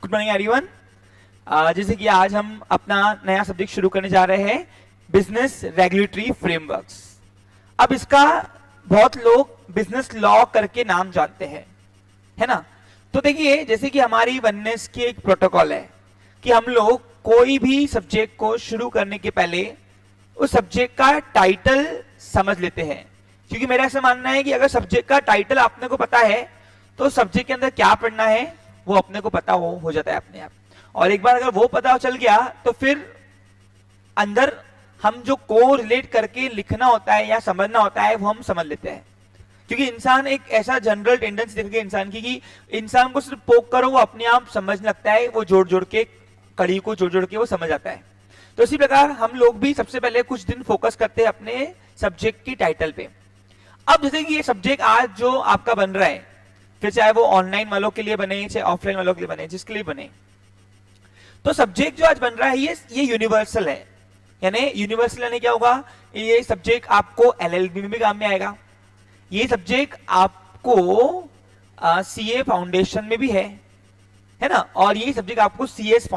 Good morning everyone. जैसे कि आज हम अपना नया सब्जेक्ट शुरू करने जा रहे हैं, बिजनेस रेगुलेटरी फ्रेमवर्क्स। अब इसका बहुत लोग बिजनेस लॉ करके नाम जानते हैं, है ना। तो देखिए, जैसे कि हमारी वननेस की एक प्रोटोकॉल है कि हम लोग कोई भी सब्जेक्ट को शुरू करने के पहले उस सब्जेक्ट का टाइटल समझ लेते हैं, क्योंकि मेरा ऐसा मानना है कि अगर सब्जेक्ट का टाइटल आपने को पता है तो सब्जेक्ट के अंदर क्या पढ़ना है वो अपने को पता हो जाता है अपने आप। और एक बार अगर वो पता चल गया तो फिर अंदर हम जो को रिलेट करके लिखना होता है या समझना होता है वो हम समझ लेते हैं। क्योंकि इंसान एक ऐसा जनरल टेंडेंसी देखिए इंसान की कि इंसान को सिर्फ पोक करो वो अपने आप समझ लगता है, वो जोड़ जोड़ के कड़ी को जोड़ जोड़ के वो समझ आता है। तो इसी प्रकार हम लोग भी सबसे पहले कुछ दिन फोकस करते हैं अपने सब्जेक्ट की टाइटल पे। अब जैसे कि ये सब्जेक्ट आज जो आपका बन रहा है, फिर चाहे वो ऑनलाइन वालों के लिए बने चाहे ऑफलाइन वालों के लिए बने, जिसके लिए बने, तो सब्जेक्ट जो आज बन रहा है ये यूनिवर्सल है। यानी यूनिवर्सल यानी क्या होगा, ये सब्जेक्ट आपको एलएलबी में भी काम में आएगा, ये सब्जेक्ट आपको सीए फाउंडेशन में भी है ना, और ये सब्जेक्ट आपको सीएस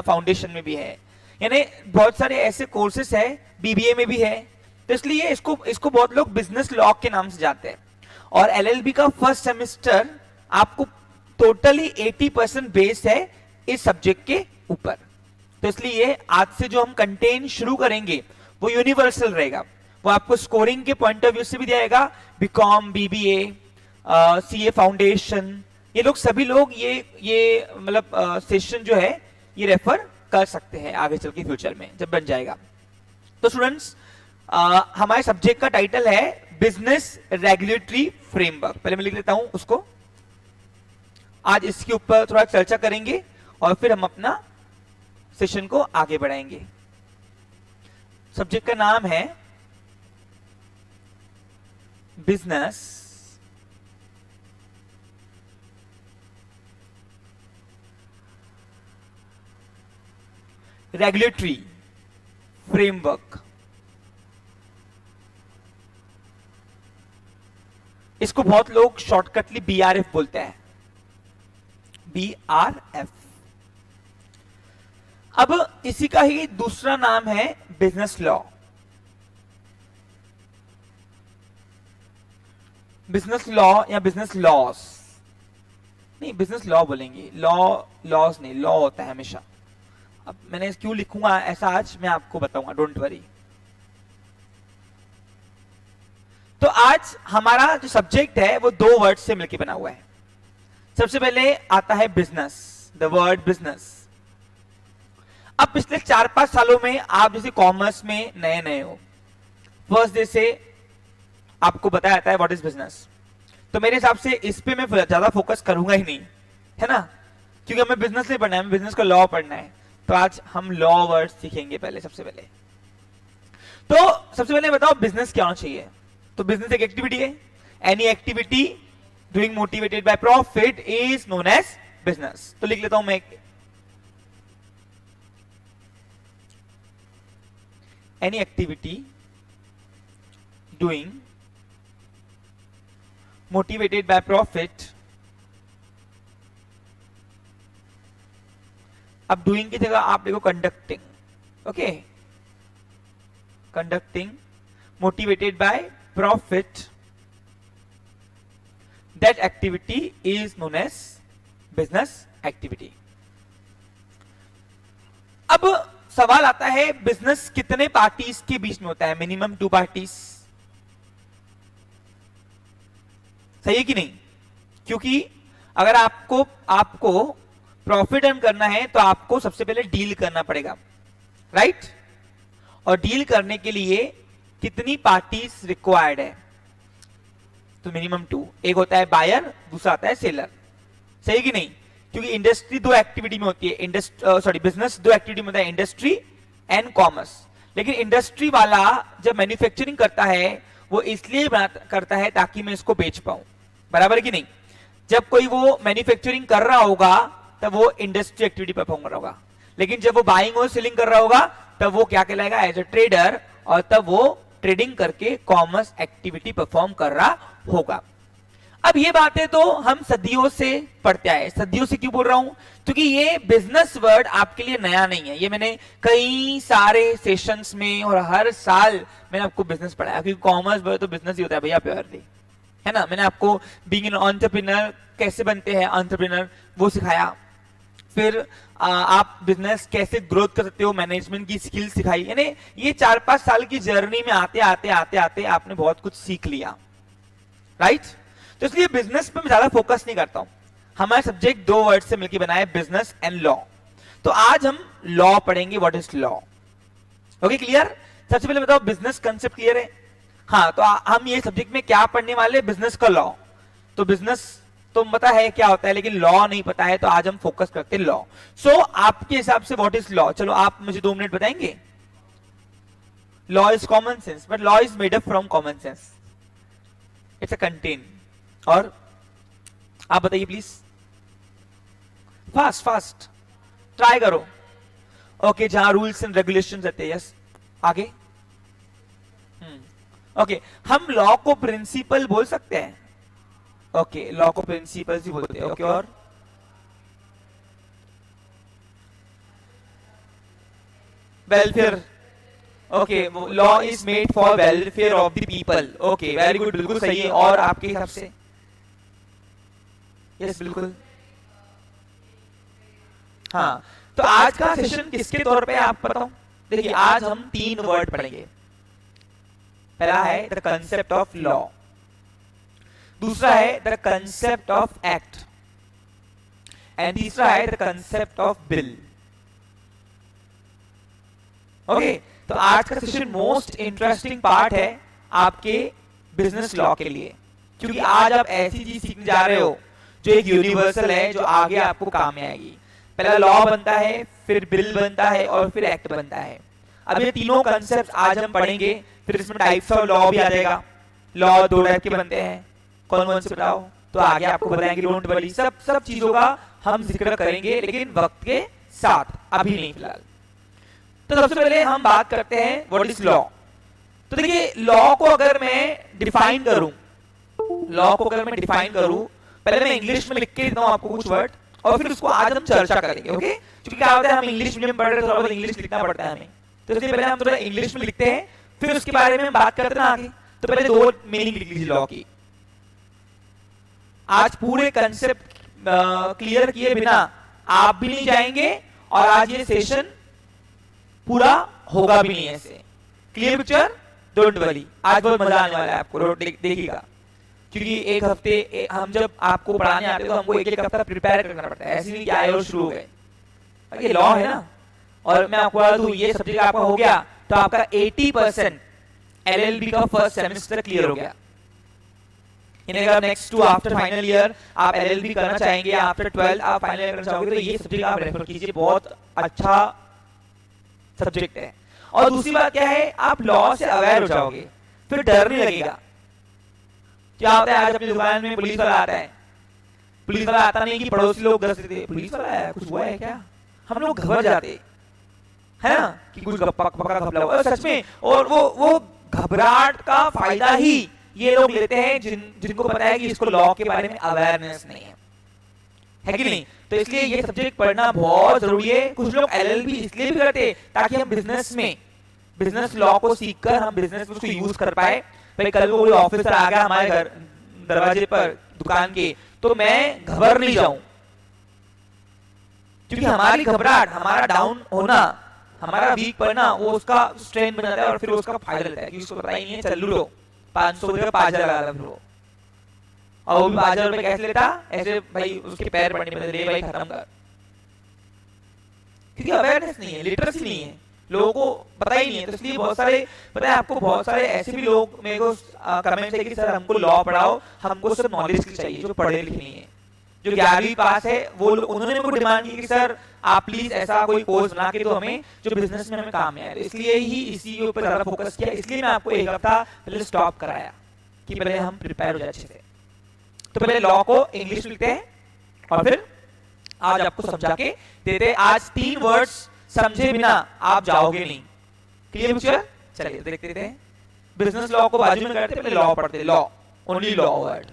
फाउंडेशन में भी है। यानी बहुत सारे ऐसे कोर्सेस है, बीबीए में भी है। तो इसलिए इसको बहुत लोग बिजनेस लॉ के नाम से जानते हैं। और एलएलबी का फर्स्ट सेमेस्टर आपको टोटली 80% बेस्ड है इस सब्जेक्ट के ऊपर। तो इसलिए आज से जो हम कंटेंट शुरू करेंगे वो यूनिवर्सल रहेगा, वो आपको स्कोरिंग के पॉइंट ऑफ व्यू से भी दिएगा। बीकॉम, बीबीए, सीए फाउंडेशन, ये लोग सभी लोग ये मतलब सेशन जो है ये रेफर कर सकते हैं आगे चल के फ्यूचर में जब बन जाएगा। तो स्टूडेंट्स, हमारे सब्जेक्ट का टाइटल है बिजनेस रेगुलेटरी फ्रेमवर्क। पहले मैं लिख लेता हूं उसको। आज इसके ऊपर थोड़ा चर्चा करेंगे और फिर हम अपना सेशन को आगे बढ़ाएंगे। सब्जेक्ट का नाम है बिजनेस रेगुलेटरी फ्रेमवर्क। इसको बहुत लोग शॉर्टकटली बीआरएफ बोलते हैं, बीआरएफ। अब इसी का ही दूसरा नाम है बिजनेस लॉ। बिजनेस लॉ या बिजनेस लॉस, नहीं बिजनेस लॉ बोलेंगे, लॉस नहीं, लॉ होता है हमेशा। अब मैंने क्यों लिखूंगा ऐसा आज मैं आपको बताऊंगा, डोंट वरी। तो आज हमारा जो सब्जेक्ट है वो दो वर्ड से मिलकर बना हुआ है। सबसे पहले आता है बिजनेस, द वर्ड बिजनेस। अब पिछले 4-5 सालों में आप जैसे कॉमर्स में नए नए हो, फर्स्ट डे से आपको बताया जाता है व्हाट इज बिजनेस। तो मेरे हिसाब से इस पे मैं ज्यादा फोकस करूंगा ही नहीं, है ना, क्योंकि हमें बिजनेस नहीं पढ़ना है, हमें बिजनेस का लॉ पढ़ना है। तो आज हम लॉ वर्ड सीखेंगे पहले। सबसे पहले बताओ बिजनेस क्या होना चाहिए। तो बिजनेस एक एक्टिविटी है, any activity doing motivated by profit is known as business. तो लिख लेता हूं मैं, any activity doing motivated by profit. अब डूइंग की जगह आप देखो conducting, okay, conducting motivated by profit, that activity is known as business activity. अब सवाल आता है बिजनेस कितने पार्टीज के बीच में होता है, मिनिमम 2 पार्टीज। सही है कि नहीं, क्योंकि अगर आपको प्रॉफिट अर्न करना है तो आपको सबसे पहले डील करना पड़ेगा, राइट। और डील करने के लिए कितनी पार्टीज रिक्वायर्ड है, तो मिनिमम 2। एक होता है बायर, दूसरा आता है सेलर। सही कि नहीं, क्योंकि इंडस्ट्री 2 एक्टिविटी में होती है, बिजनेस 2 एक्टिविटी में होता है, इंडस्ट्री एंड कॉमर्स। लेकिन इंडस्ट्री वाला जब मैन्युफैक्चरिंग करता है वो इसलिए करता है ताकि मैं इसको बेच पाऊं, बराबर कि नहीं। जब कोई वो मैन्युफैक्चरिंग कर रहा होगा तब वो इंडस्ट्री एक्टिविटी परफॉर्म कर रहा होगा, लेकिन जब वो बाइंग और सेलिंग कर रहा होगा तब वो क्या कहलाएगा, एज अ ट्रेडर, और तब वो ट्रेडिंग करके कॉमर्स एक्टिविटी परफॉर्म कर रहा होगा। अब ये बातें तो हम सदियों से पढ़ते आए। सदियों से क्यों बोल रहा हूं? क्योंकि ये बिजनेस वर्ड आपके लिए नया नहीं है। ये मैंने कई सारे सेशंस में और हर साल मैंने आपको बिजनेस पढ़ाया, क्योंकि कॉमर्स वर्ड तो बिजनेस ही होता है भैया, प्योरली, है ना। मैंने आपको बीइंग एन एंटरप्रेन्योर कैसे बनते हैं एंटरप्रेन्योर वो सिखाया। फिर आप बिजनेस कैसे ग्रोथ कर सकते हो, मैनेजमेंट की स्किल सिखाई। यानी ये 4-5 साल की जर्नी में आते आते आते आते आपने बहुत कुछ सीख लिया, राइट। तो इसलिए बिजनेस पे मैं ज्यादा फोकस नहीं करता हूं। हमारा सब्जेक्ट 2 वर्ड से मिलकर बना है, बिजनेस एंड लॉ। तो आज हम लॉ पढ़ेंगे, what is law. Okay, clear. सबसे पहले बताओ बिजनेस कंसेप्ट क्लियर है? हाँ, तो हम ये सब्जेक्ट में क्या पढ़ने वाले, बिजनेस का लॉ। तो बिजनेस तो पता है क्या होता है, लेकिन लॉ नहीं पता है, तो आज हम फोकस करते हैं लॉ। सो आपके हिसाब से व्हाट इज लॉ? चलो आप मुझे 2 मिनट बताएंगे। Law is common sense, but law is made up from common sense, it's a contain. और आप बताइए प्लीज, फास्ट फास्ट ट्राई करो। ओके, जहां रूल्स एंड रेगुलेशन रहते हैं, यस। आगे ओके, हम लॉ को प्रिंसिपल बोल सकते हैं। ओके, लॉ को प्रिंसिपल्स ही बोलते हैं। ओके, और welfare. Okay, law is made for welfare of the people. Okay, very good, बिल्कुल सही है। और आपके हिसाब से? यस, बिल्कुल। हाँ, तो आज का सेशन किसके तौर पे आप बताओ। देखिए, आज हम 3 वर्ड पढ़ेंगे। पहला है द कंसेप्ट ऑफ लॉ, दूसरा है the concept of act, and तीसरा है the concept of bill. Okay, तो आज का सेशन मोस्ट इंटरेस्टिंग पार्ट है आपके बिजनेस लॉ के लिए, क्योंकि आज आप ऐसी चीज सीखने जा रहे हो जो एक यूनिवर्सल है, जो आगे आपको काम में आएगी। पहला लॉ बनता है, फिर बिल बनता है, और फिर एक्ट बनता है। अब ये तीनों कंसेप्ट आज हम पढ़ेंगे। फिर इसमें टाइप्स ऑफ लॉ भी आ जाएगा। लॉ 2 टाइप के बनते हैं, कौन कौन से बताओ? तो आगे आपको बताएंगे, डोंट वरी। सब चीजों का हम जिक्र करेंगे, लेकिन वक्त के साथ, अभी नहीं फिलहाल। तो सबसे पहले हम बात करते हैं व्हाट इज लॉ। तो देखिए, लॉ को अगर मैं डिफाइन करूं, पहले मैं इंग्लिश में लिख के देता हूं आपको कुछ वर्ड, और फिर उसको आज हम चर्चा करेंगे। ओके, क्योंकि क्या होता है, हम इंग्लिश मीडियम पढ़ रहे हैं, थोड़ा बहुत इंग्लिश लिखना पड़ता है हमें, तो इसलिए पहले हम थोड़ा इंग्लिश में लिखते हैं, फिर उसके बारे में बात करते हैं आगे। तो पहले 2 मीनिंग लिख लीजिए लॉ की। आज पूरे कंसेप्ट क्लियर किए बिना आप भी नहीं जाएंगे, और आज ये सेशन पूरा होगा भी नहीं ऐसे। Clear picture? डोंट वरी, आज बहुत मजा आने वाला है आपको, देखिएगा। क्योंकि एक हफ्ते हम जब आपको पढ़ाने आते हैं तो हमको एक हफ्ता प्रिपेयर करना पड़ता है, ऐसे नहीं कि आए और शुरू हो गए। ये लॉ है ना, और मैं आपको बता दूं, ये सब्जेक्ट आपका हो गया तो आपका 80% LLB का फर्स्ट सेमेस्टर क्लियर हो गया। अगर next to after final year आप LLB करना चाहेंगे, आफ्टर 12 आप फाइनल ईयर करना चाहोगे, तो ये सब्जेक्ट आप रेफर कीजिए, बहुत अच्छा सब्जेक्ट है। और दूसरी बात क्या है, आप लॉ से अवेयर हो जाओगे, फिर डर नहीं लगेगा। क्या होता है, आज अपनी दुकान में पुलिस वाला आता है, पुलिस वाला आता नहीं कि पड़ोसी लोग दस देते, पुलिस वाला है, कुछ हुआ है क्या, हम लोग घबरा जाते है ना, कि कुछ पक्का घबरा हुआ सच में। और वो घबराहट का फायदा ही ये लोग लेते हैं जिनको पता है कि इसको लॉ के बारे में अवेयरनेस नहीं है कि नहीं। तो इसलिए ये सब्जेक्ट पढ़ना बहुत जरूरी है। कुछ लोग LLB इसलिए भी करते हैं ताकि हम बिजनेस लॉ को सीखकर हम बिजनेस में उसको यूज कर पाए। भाई कल को कोई ऑफिसर आ गया हमारे घर दरवाजे पर दुकान के, तो मैं घबर नहीं जाऊं, क्योंकि हमारी घबराहट, हमारा डाउन होना, हमारा वीक पड़ना, वो उसका स्ट्रेंथ बन जाता है और फिर उसका फायदा लेता है, क्योंकि उसको पता ही नहीं है चल लो 500 रुपये 5000 लगा फिर वो, और वो भी 5000 रुपये कैसे लेता, ऐसे भाई उसके पैर पड़ने में ले भाई खत्म कर, क्योंकि अवेयरनेस नहीं है, लिटरेसी नहीं है, लोगों को पता ही नहीं है। तो इसलिए बहुत सारे, पता है आपको, बहुत सारे ऐसे भी लोग मेरे को कमेंट है कि सर हमको लॉ पढ़ाओ, हमको सिर्फ नॉलेज की चाहिए, जो पढ़े लिखे नहीं है, जो 11वीं पास है, वो उन्होंने मेरे को डिमांड की कि सर आप प्लीज ऐसा कोई कोर्स बना के दो हमें जो बिजनेस में हमें काम में आए। तो इसलिए ही इसी के ऊपर ज्यादा फोकस किया, इसलिए मैं आपको एक हफ्ता पहले स्टॉप कराया कि पहले हम प्रिपेयर हो जाए अच्छे से। तो पहले लॉ को इंग्लिश लिखते हैं और फिर आज आपको समझा के देते। आज 3 वर्ड्स समझे बिना आप जाओगे नहीं। Clear picture? चलिए देखते हैं। बिजनेस लॉ को बाजू में करते, पहले लॉ पढ़ते, लॉ, ओनली लॉ वर्ड।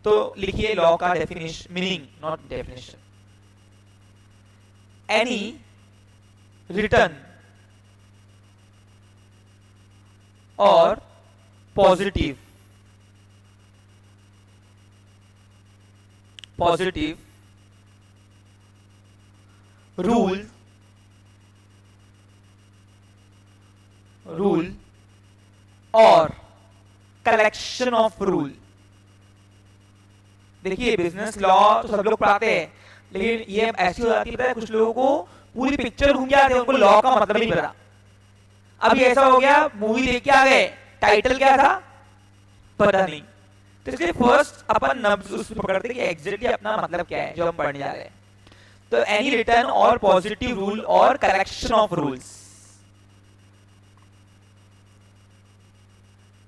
तो लिखिए लॉ का definition, meaning not definition. Any return और पॉजिटिव रूल और कलेक्शन ऑफ रूल। देखिए बिजनेस लॉ तो सब लोग पढ़ाते हैं, लेकिन ये ऐसी हो जाती है, पता है, कुछ लोगों को पूरी पिक्चर घूम जाते हैं, उनको लॉ का मतलब नहीं पता। अभी ऐसा हो गया, मूवी देख के आ गए, टाइटल क्या था पता नहीं, तो इसलिए फर्स्ट अपन नब्ज उसमें पकड़ते हैं कि एग्जैक्टली अपना मतलब क्या है जो हम पढ़ने जा रहे हैं। तो एनी रिटर्न और पॉजिटिव रूल और collection of rules,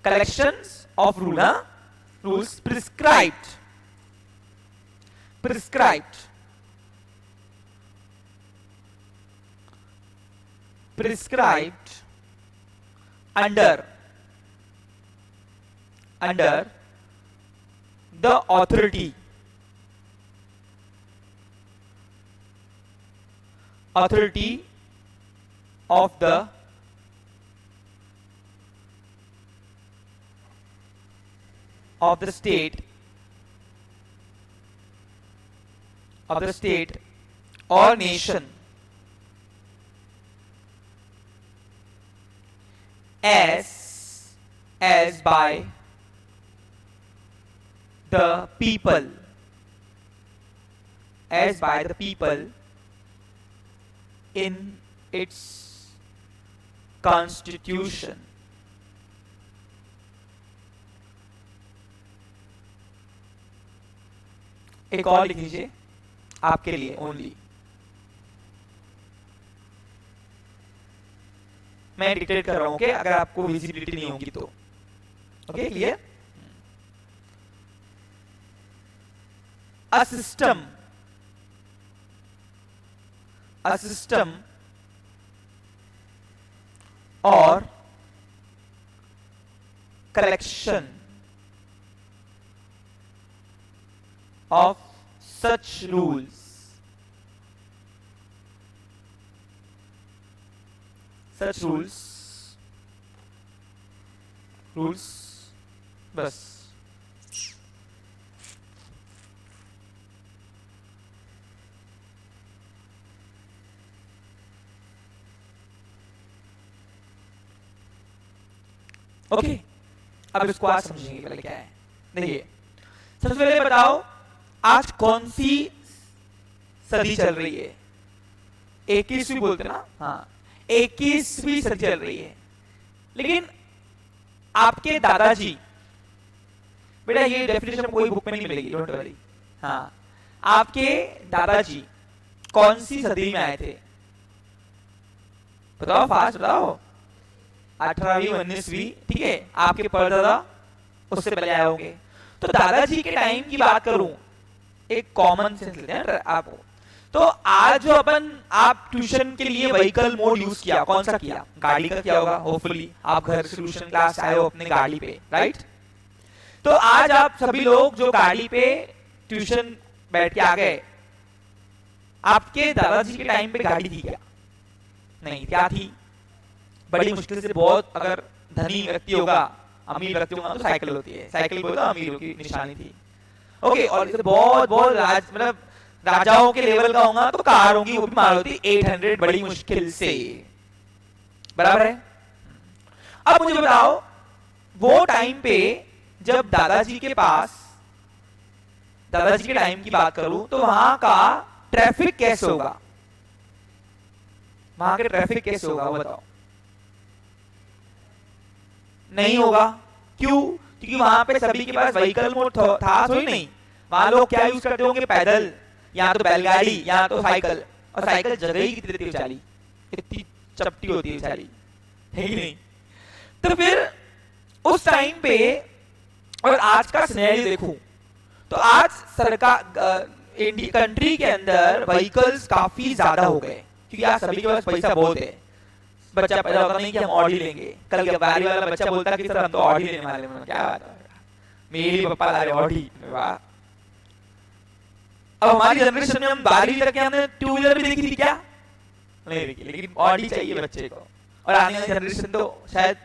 collections of rules prescribed under the authority of the state or nation as by the people in its constitution। एक और लिख लीजिए आपके लिए ओनली, मैं डिक्टेट कर रहा हूं, अगर आपको विजिबिलिटी नहीं होगी तो। Okay clear? A system or collection of such rules बस। ओके अब इसको आज समझेंगे पहले क्या है। देखिए सबसे पहले बताओ आज कौन सी सदी चल रही है? 21वीं बोलते ना, हाँ 21वीं सदी चल रही है। लेकिन आपके दादाजी, बेटा ये डेफिनेशन कोई बुक में नहीं मिलेगी, डोंट वरी। हाँ आपके दादाजी कौन सी सदी में आए थे? बताओ फास्ट बताओ। 18वीं 19वीं, ठीक है। आपके परदादा उससे पहले आए होंगे। तो दादाजी के टाइम की बात करूं, एक कॉमन सेंस लेते हैं आपको। तो आज जो आप ट्यूशन के लिए व्हीकल मोड यूज किया, कौन सा किया? गाड़ी का किया होगा होपफुली, आप घर से ट्यूशन क्लास आए हो अपने गाड़ी पे, राइट? तो आज आप सभी लोग जो गाड़ी पे ट्यूशन बैठ के आ गए, आपके दादाजी के टाइम पे गाड़ी थी क्या? नहीं, क्या थी? बड़ी मुश्किल से, बहुत अगर धनी व्यक्ति होगा, अमीर व्यक्ति होगा तो साइकिल होती है, साइकिल बोलते अमीरों की निशानी थी। ओके, और इसे बहुत मतलब राजाओं के लेवल का होगा तो कार होगी, वो भी मार होती 800 बड़ी मुश्किल से, बराबर है। अब मुझे बताओ वो टाइम पे जब दादाजी के टाइम की बात करूं तो वहां का ट्रैफिक कैसे होगा? वहां के ट्रैफिक कैसे होगा वो बताओ। नहीं होगा, क्यों? क्योंकि वहां पे सभी के पास व्हीकल मोड था तो ही नहीं। वहां लोग क्या यूज करते होंगे? पैदल, या तो बैलगाड़ी या तो साइकिल। और साइकिल जगह ही कितनी देती है बेचारी, इतनी चपटी होती है बेचारी, है कि नहीं? तो फिर उस टाइम पे और आज का सिनेरियो देखूं तो आज सरकार इंडिया कंट्री के अंदर व्हीकल्स काफी ज्यादा हो गए, क्योंकि आज सभी के पास पैसा बहुत है। बच्चा पैदा होता नहीं कि हम ऑडी लेंगे, कल के बारी वाला बच्चा बोलता कि सर हम तो ऑडी लेने वाले हैं, क्या बात है, मेरे पापा ला रहे ऑडी, वाह। अब हमारी जनरेशन में हम 12वीं तक के हमने टू व्हीलर भी देखी थी क्या? नहीं देखी, लेकिन ऑडी चाहिए बच्चे को। और आने वाली जनरेशन तो शायद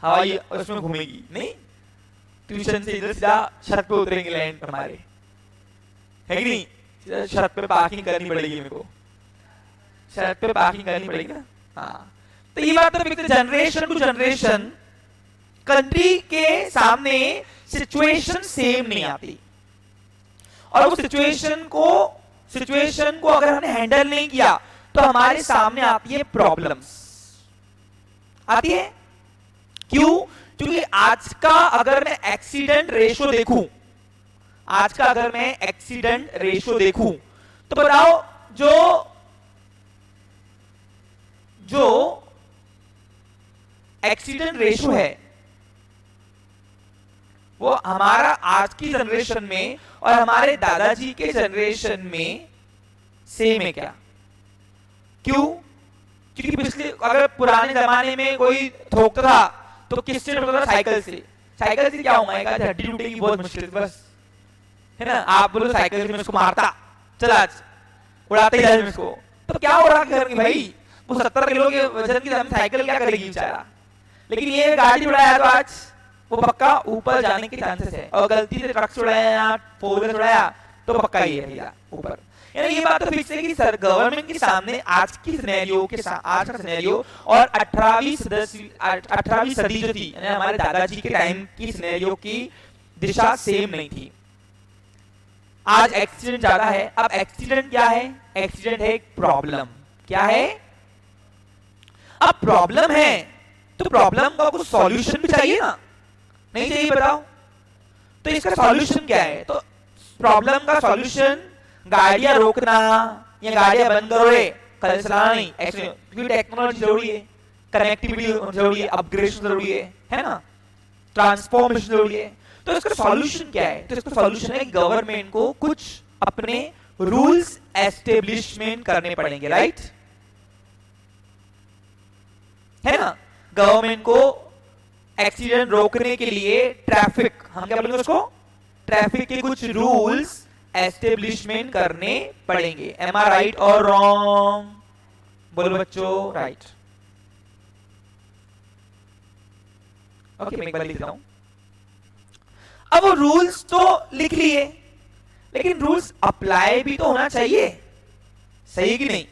हवाई उसमें घूमेगी नहीं, ट्यूशन से इधर सीधा छत पे उतरेंगे लैंड पर हमारे, है कि नहीं? छत पे पार्किंग करनी पड़ेगी मेरे को, छत पे पार्किंग करनी पड़ेगी ना। हाँ, तो ये बात तो जनरेशन टू जनरेशन कंट्री के सामने सिचुएशन सेम नहीं आती, और वो सिचुएशन को अगर हमने हैंडल नहीं किया तो हमारे सामने आती है प्रॉब्लम्स, आती है। क्यों? क्योंकि आज का अगर मैं एक्सीडेंट रेशो देखूं, आज का अगर मैं एक्सीडेंट रेशो देखूं तो बताओ जो एक्सीडेंट रेशो है वो हमारा आज की जनरेशन में और हमारे दादाजी के जनरेशन में सेम है क्या? क्यों? क्योंकि पिछले अगर पुराने जमाने में कोई ठोकता था तो किससे ठोकता था? साइकिल से। साइकिल से क्या होगा? हड्डी टूटेगी बहुत मुश्किल से, बस, है ना। आप बोलो साइकिल से मैं उसको मारता, चला आज उड़ाते ही जाए इसको, तो क्या हो रहा है भाई? वो 70 किलो के वजन की साइकिल क्या करेगी बेचारा? लेकिन ये गाड़ी उड़ाया तो आज वो पक्का ऊपर जाने के चांसेस है, और गलती से ट्रक उड़ाया या फोर व्हीलर उड़ाया तो पक्का ही है भैया ऊपर। यानी ये बात तो फिक्स है कि सर गवर्नमेंट के सामने आज की सिनेरियो के आज का सिनेरियो और 18वीं सदी जो थी, यानी हमारे दादाजी के टाइम की सिनेरियो की दिशा सेम नहीं थी। आज एक्सीडेंट ज्यादा है। अब एक्सीडेंट क्या है? एक्सीडेंट है एक प्रॉब्लम। क्या है? अब प्रॉब्लम है तो प्रॉब्लम का कुछ सॉल्यूशन भी चाहिए ना, नहीं चाहिए? बताओ, तो इसका सॉल्यूशन क्या है? तो प्रॉब्लम का सॉल्यूशन गाड़ियां रोकना या गाड़ियां बंद करो, कल चलाना नहीं, क्योंकि टेक्नोलॉजी जरूरी है, कनेक्टिविटी जरूरी है, अपग्रेडेशन जरूरी है ना, ट्रांसफॉर्मेशन जरूरी है। तो इसका सॉल्यूशन क्या है? तो इसका सॉल्यूशन है गवर्नमेंट को कुछ अपने रूल्स एस्टेब्लिशमेंट करने पड़ेंगे, राइट? है ना। गवर्नमेंट को एक्सीडेंट रोकने के लिए ट्रैफिक, हम क्या बोलेंगे उसको, ट्रैफिक के कुछ रूल्स एस्टेब्लिशमेंट करने पड़ेंगे। एम आई राइट और रॉन्ग? बोलो बच्चों, राइट। ओके, मैं एक बार लिख रहा हूं। अब वो रूल्स तो लिख लिए, लेकिन रूल्स अप्लाई भी तो होना चाहिए, सही कि नहीं?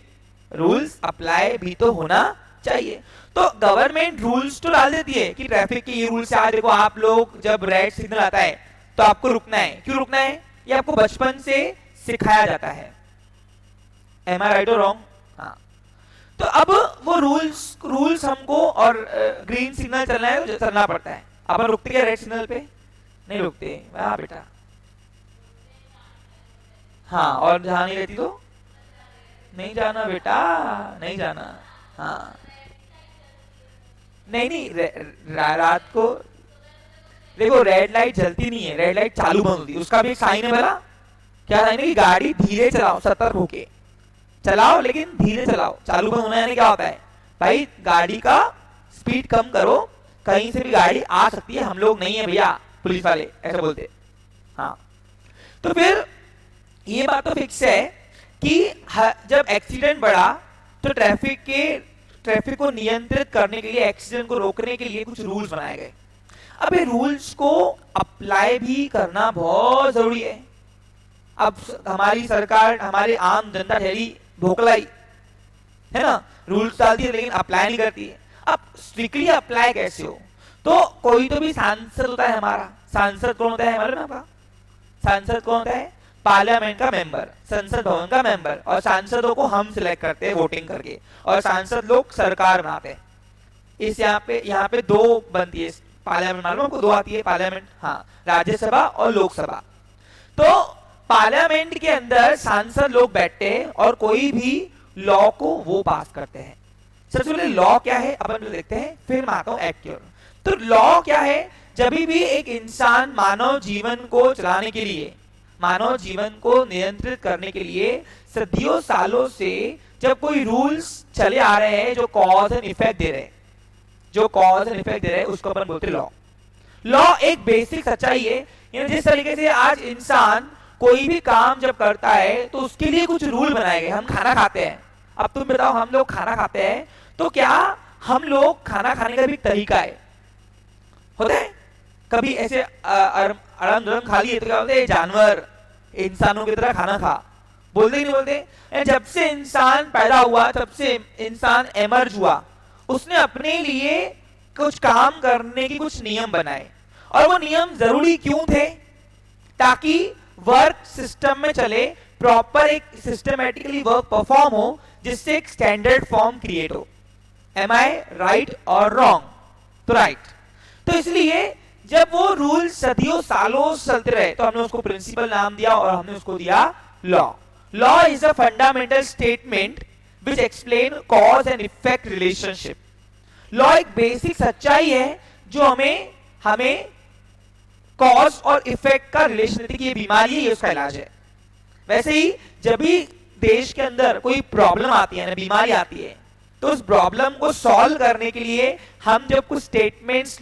रूल्स अप्लाई भी तो होना चाहिए। तो गवर्नमेंट रूल्स तो डाल देती है कि ट्रैफिक के ये रूल्स है, देखो आप लोग जब रेड सिग्नल आता है तो आपको रुकना है। क्यों रुकना है? ये आपको बचपन से सिखाया जाता है। एम आई राइट और रॉन्ग? हाँ। तो अब वो रूल्स हमको, और ग्रीन सिग्नल चलना है तो चलना पड़ता है। अपन रुकते क्या रेड सिग्नल पे? नहीं रुकते। वाह बेटा, हाँ। और जहां नहीं रहती तो नहीं जाना बेटा, नहीं जाना। हाँ, नहीं, रात को देखो रेड लाइट जलती नहीं है, रेड लाइट चालू बंद होती है, उसका भी एक साइन है भला। क्या साइन है? कि गाड़ी धीरे चलाओ, सतर्क होके चलाओ, लेकिन धीरे चलाओ। चालू बंद होना यानी क्या होता है भाई? गाड़ी का स्पीड कम करो, कहीं से भी गाड़ी आ सकती है, हम लोग नहीं है भैया, पुलिस वाले ऐसे बोलते। हाँ, तो फिर ये बात तो फिक्स है कि जब एक्सीडेंट बढ़ा तो ट्रैफिक को नियंत्रित करने के लिए, एक्सीडेंट को रोकने के लिए कुछ रूल्स बनाए गए। अब ये रूल्स को अप्लाई भी करना बहुत जरूरी है। अब हमारी सरकार, हमारी आम जनता ठहरी भोकलाई, है ना, रूल्स डालती है लेकिन अप्लाई नहीं करती है। अब स्ट्रिक्टली अप्लाई कैसे हो? तो कोई तो भी सांसद होता है हमारा। सांसद कौन होता है मालूम है आपका? सांसद कौन होता है? पार्लियामेंट का मेंबर, संसद भवन का मेंबर। और सांसदों को हम सिलेक्ट करते हैं वोटिंग करके, और सांसद लोग सरकार बनाते हैं। इस यहाँ पे दो बनती है पार्लियामेंट, मालूम आपको? दो आती है पार्लियामेंट, हाँ, राज्यसभा और लोकसभा। तो पार्लियामेंट के अंदर सांसद लोग बैठते हैं और कोई भी लॉ को वो पास करते हैं। सबसे पहले लॉ क्या है अपन देखते हैं, फिर मैं आता हूं एक्ट की ओर। तो लॉ क्या है? जब भी एक इंसान मानव जीवन को चलाने के लिए, मानव जीवन को नियंत्रित करने के लिए सदियों सालों से जब कोई रूल्स चले आ रहे हैं जो कॉज एंड इफेक्ट दे रहे हैं, जो कॉज एंड इफेक्ट दे रहे हैं, उसको अपन बोलते हैं लॉ। लॉ एक बेसिक सच्चाई है, यानी जिस तरीके से आज इंसान कोई भी काम जब करता है तो उसके लिए कुछ रूल बनाए गए। हम खाना खाते हैं, अब तुम बताओ, हम लोग खाना खाते हैं तो क्या हम लोग खाना खाने का भी तरीका है, होता है? कभी ऐसे अड़म दड़म खा लिए तो क्या बोलते हैं, जानवर इंसानों की तरह खाना खा, बोलते ही नहीं बोलते? जब से इंसान पैदा हुआ, तब से इंसान एमर्ज हुआ, उसने अपने लिए कुछ काम करने की कुछ नियम बनाए। और वो नियम जरूरी क्यों थे? ताकि वर्क सिस्टम में चले, प्रॉपर एक सिस्टमेटिकली वर्क परफॉर्म हो, जिससे एक स्टैंडर्ड फॉर्म क्रिएट हो। एम आई राइट और रॉन्ग? तो राइट। तो इसलिए जब वो रूल सदियों सालों चलते रहे तो हमने उसको प्रिंसिपल नाम दिया और हमने उसको दिया law. Law is a fundamental statement which explain cause and effect relationship. Law एक बेसिक सच्चाई है जो हमें कॉज और इफेक्ट का रिलेशन देती है कि ये बीमारी है, ये उसका इलाज है। वैसे ही जब भी देश के अंदर कोई प्रॉब्लम आती है ना, बीमारी आती है, तो उस प्रॉब्लम को सॉल्व करने के लिए हम जब कुछ स्टेटमेंट्स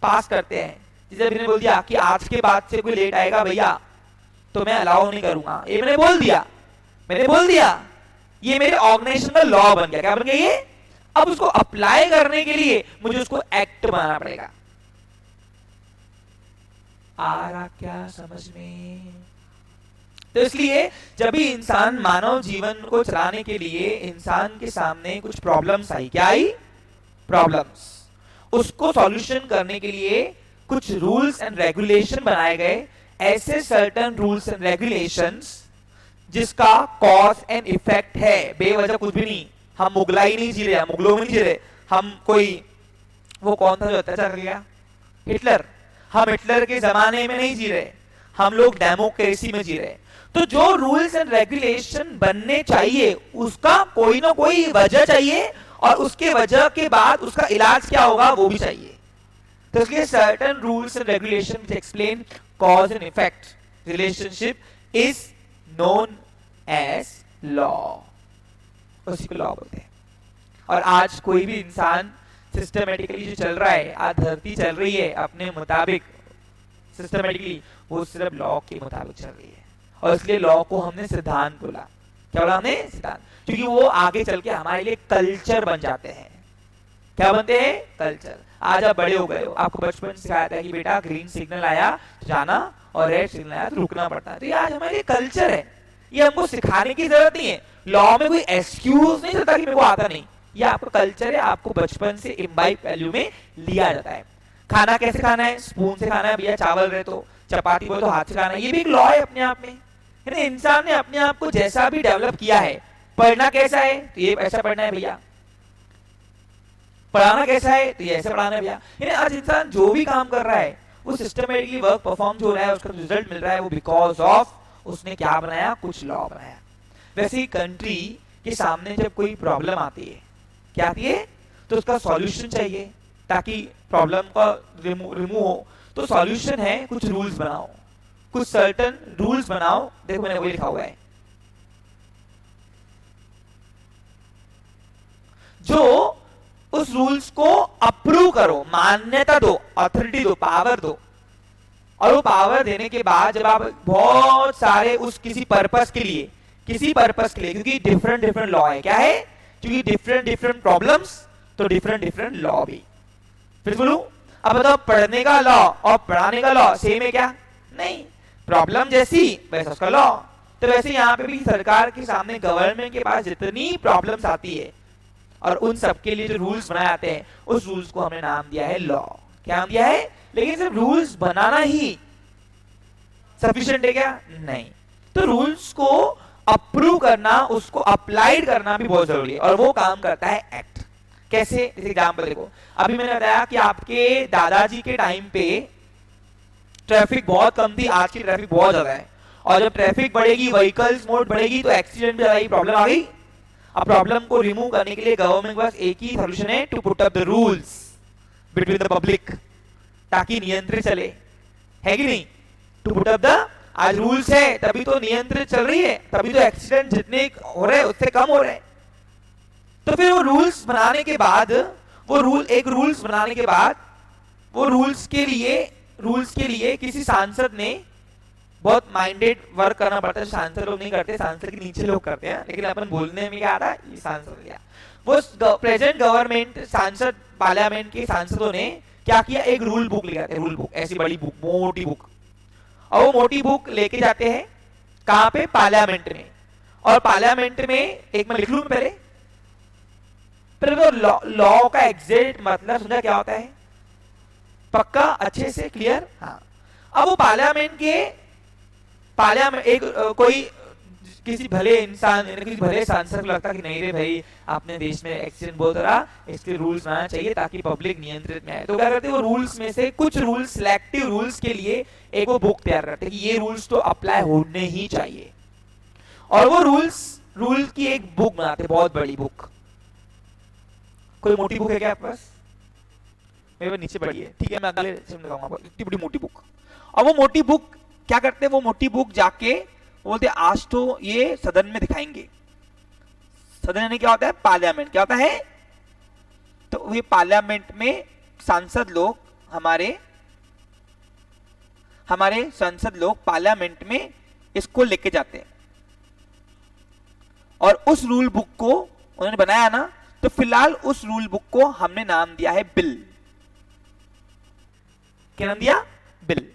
पास करते हैं, जैसे मैंने बोल दिया कि आज के बाद से कोई लेट आएगा भैया तो मैं अलाउ नहीं करूंगा, ये मैंने बोल दिया, ये मेरे ऑर्गेनाइजेशन का लॉ बन गया। क्या बन गया ये? अब उसको अप्लाई करने के लिए मुझे उसको एक्ट बनाना पड़ेगा। आ रहा क्या समझ में? तो इसलिए जब भी इंसान मानव जीवन को चलाने के लिए इंसान के सामने कुछ प्रॉब्लम्स आई, क्या आई? प्रॉब्लम्स। उसको सॉल्यूशन करने के लिए कुछ रूल्स एंड रेगुलेशन बनाए गए, ऐसे सर्टेन रूल्स एंड रेगुलेशंस जिसका कॉज एंड इफेक्ट है, बेवजह कुछ भी नहीं। हम मुगलाई नहीं जी रहे, हम मुगलों में नहीं जी रहे, हम कोई वो कौन था जो अत्याचार कर गया, हिटलर, हम हिटलर के जमाने में नहीं जी रहे, हम लोग डेमोक्रेसी में जी रहे। तो जो रूल्स एंड रेगुलेशन बनने चाहिए उसका कोई ना कोई वजह चाहिए, और उसके वजह के बाद उसका इलाज क्या होगा वो भी चाहिए। तो इसलिए certain rules and regulation which explain cause and effect relationship is known as law, उसी को लॉ बोलते हैं। और आज कोई भी इंसान सिस्टमेटिकली जो चल रहा है, आज धरती चल रही है अपने मुताबिक सिस्टमेटिकली, वो सिर्फ लॉ के मुताबिक चल रही है। और इसलिए लॉ को हमने सिद्धांत बोला। क्या बोला हमने? सिद्धांत। क्योंकि वो आगे चल के हमारे लिए कल्चर बन जाते हैं। क्या बनते हैं? कल्चर। आज आप बड़े हो गए हो, आपको बचपन सिखाया था कि बेटा ग्रीन सिग्नल आया तो जाना और रेड सिग्नल आया तो रुकना पड़ता है। तो ये आज हमारे लिए कल्चर है, ये हमको सिखाने की जरूरत नहीं है। लॉ में कोई एक्सक्यूज नहीं चलता कि मेरे को आता नहीं, ये आपका कल्चर है, आपको बचपन से इम्बाइब वैल्यू में लिया जाता है। खाना कैसे खाना है? स्पून से खाना है भैया, चावल रहे तो, चपाती बोले तो हाथ से खाना है, ये भी एक लॉ है अपने आप में। इंसान ने अपने आप को जैसा भी डेवलप किया है। पढ़ना कैसा है? तो ये ऐसा पढ़ना है भैया। पढ़ाना कैसा है? तो ये ऐसा पढ़ाना है भैया। आज इंसान जो भी काम कर रहा है वो सिस्टमेटिकली वर्क परफॉर्म जो हो रहा है, उसका रिजल्ट मिल रहा है, वो बिकॉज ऑफ उसने क्या बनाया? कुछ लॉ बनाया। वैसे ही कंट्री के सामने जब कोई प्रॉब्लम आती है, क्या आती है? तो उसका सॉल्यूशन चाहिए ताकि प्रॉब्लम का रिमूव हो। तो सॉल्यूशन है कुछ रूल्स बनाओ, कुछ सर्टेन रूल्स बनाओ। देखो मैंने वही लिखा हुआ है, जो उस रूल्स को अप्रूव करो, मान्यता दो, अथॉरिटी दो, पावर दो। और वो पावर देने के बाद जब आप बहुत सारे उस किसी पर्पस के लिए, क्योंकि डिफरेंट लॉ है, क्या है? क्योंकि डिफरेंट प्रॉब्लम्स, तो डिफरेंट लॉ भी। फिर बोलूं, अब बताओ, पढ़ने का लॉ और पढ़ाने का लॉ सेम है क्या? नहीं। प्रॉब्लम जैसी वैसा उसका लॉ। तो वैसे यहाँ पे भी सरकार के सामने, गवर्नमेंट के पास जितनी प्रॉब्लम्स आती है और उन सब के लिए जो रूल्स बनाए जाते हैं, उस रूल्स को हमने नाम दिया है लॉ। क्या नाम दिया है? लेकिन सिर्फ रूल्स बनाना ही सफिशिएंट है क्या? नहीं। तो रूल्स को अप्रूव करना, उसको अप्लाइड करना भी बहुत जरूरी है, और वो काम करता है एक्ट। कैसे? जैसे एग्जाम्पल देखो, अभी मैंने बताया कि आपके दादाजी के टाइम पे ट्रैफिक बहुत कम थी, आज की ट्रैफिक बहुत ज्यादा है। और जब ट्रैफिक बढ़ेगी, व्हीकल्स मोड बढ़ेगी, तो एक्सीडेंट भी ज्यादा, प्रॉब्लम आ गई। अब प्रॉब्लम को रिमूव करने के लिए गवर्नमेंट के पास एक ही सॉल्यूशन है, to put up the rules between the public, ताकि नियंत्रित चले, है कि नहीं? टू पुट अप द, आज रूल्स है तभी तो नियंत्रित चल रही है, तभी तो एक्सीडेंट जितने हो रहे हैं उससे कम हो रहे हैं। तो फिर वो रूल्स बनाने के बाद, वो रूल्स बनाने के बाद वो रूल्स के लिए रूल्स के लिए किसी सांसद ने बहुत माइंडेड वर्क करना पड़ता है, सांसद लोग नहीं करते, सांसद के नीचे लोग करते हैं, लेकिन अपन बोलने में क्या आता है, ये सांसद लिया। वो प्रेजेंट गवर्नमेंट सांसद पार्लियामेंट के सांसदों ने क्या किया, एक रूल बुक ले आते, रूल बुक, ऐसी बड़ी बुक, मोटी बुक, और वो मोटी बुक लेके जाते हैं कहां पे, पार्लियामेंट में। और पार्लियामेंट में एक मैं लिख लूं पहले, तो लॉ का एग्जैक्ट मतलब समझा क्या होता है, पक्का, अच्छे से क्लियर। हाँ, अब वो पार्लियामेंट एक कोई किसी भले इंसान, किसी भले सांसद को लगता कि नहीं रे भाई, आपने देश में एक्सीडेंट बहुत रहा, इसके रूल्स बनाना चाहिए ताकि पब्लिक नियंत्रित में आए। तो क्या करते हैं, वो रूल्स में से कुछ रूल्स, सिलेक्टिव रूल्स के लिए एक वो बुक तैयार करते हैं कि ये रूल्स तो अप्लाई होने ही चाहिए, और वो रूल की एक बुक बनाते, बहुत बड़ी बुक। कोई मोटी बुक है क्या आपके पास? मेरे पास नीचे पड़ी है, ठीक है, मैं अगले सेशन में दिखाऊंगा, इतनी बड़ी मोटी बुक। और वो मोटी बुक क्या करते हैं, वो मोटी बुक जाके बोलते आज तो ये सदन में दिखाएंगे। सदन यानी क्या होता है, पार्लियामेंट। क्या होता है, तो ये पार्लियामेंट में सांसद लोग, हमारे सांसद लोग पार्लियामेंट में इसको लेके जाते हैं, और उस रूल बुक को उन्होंने बनाया ना, तो फिलहाल उस रूल बुक को हमने नाम दिया है बिल। क्या नाम दिया, बिल।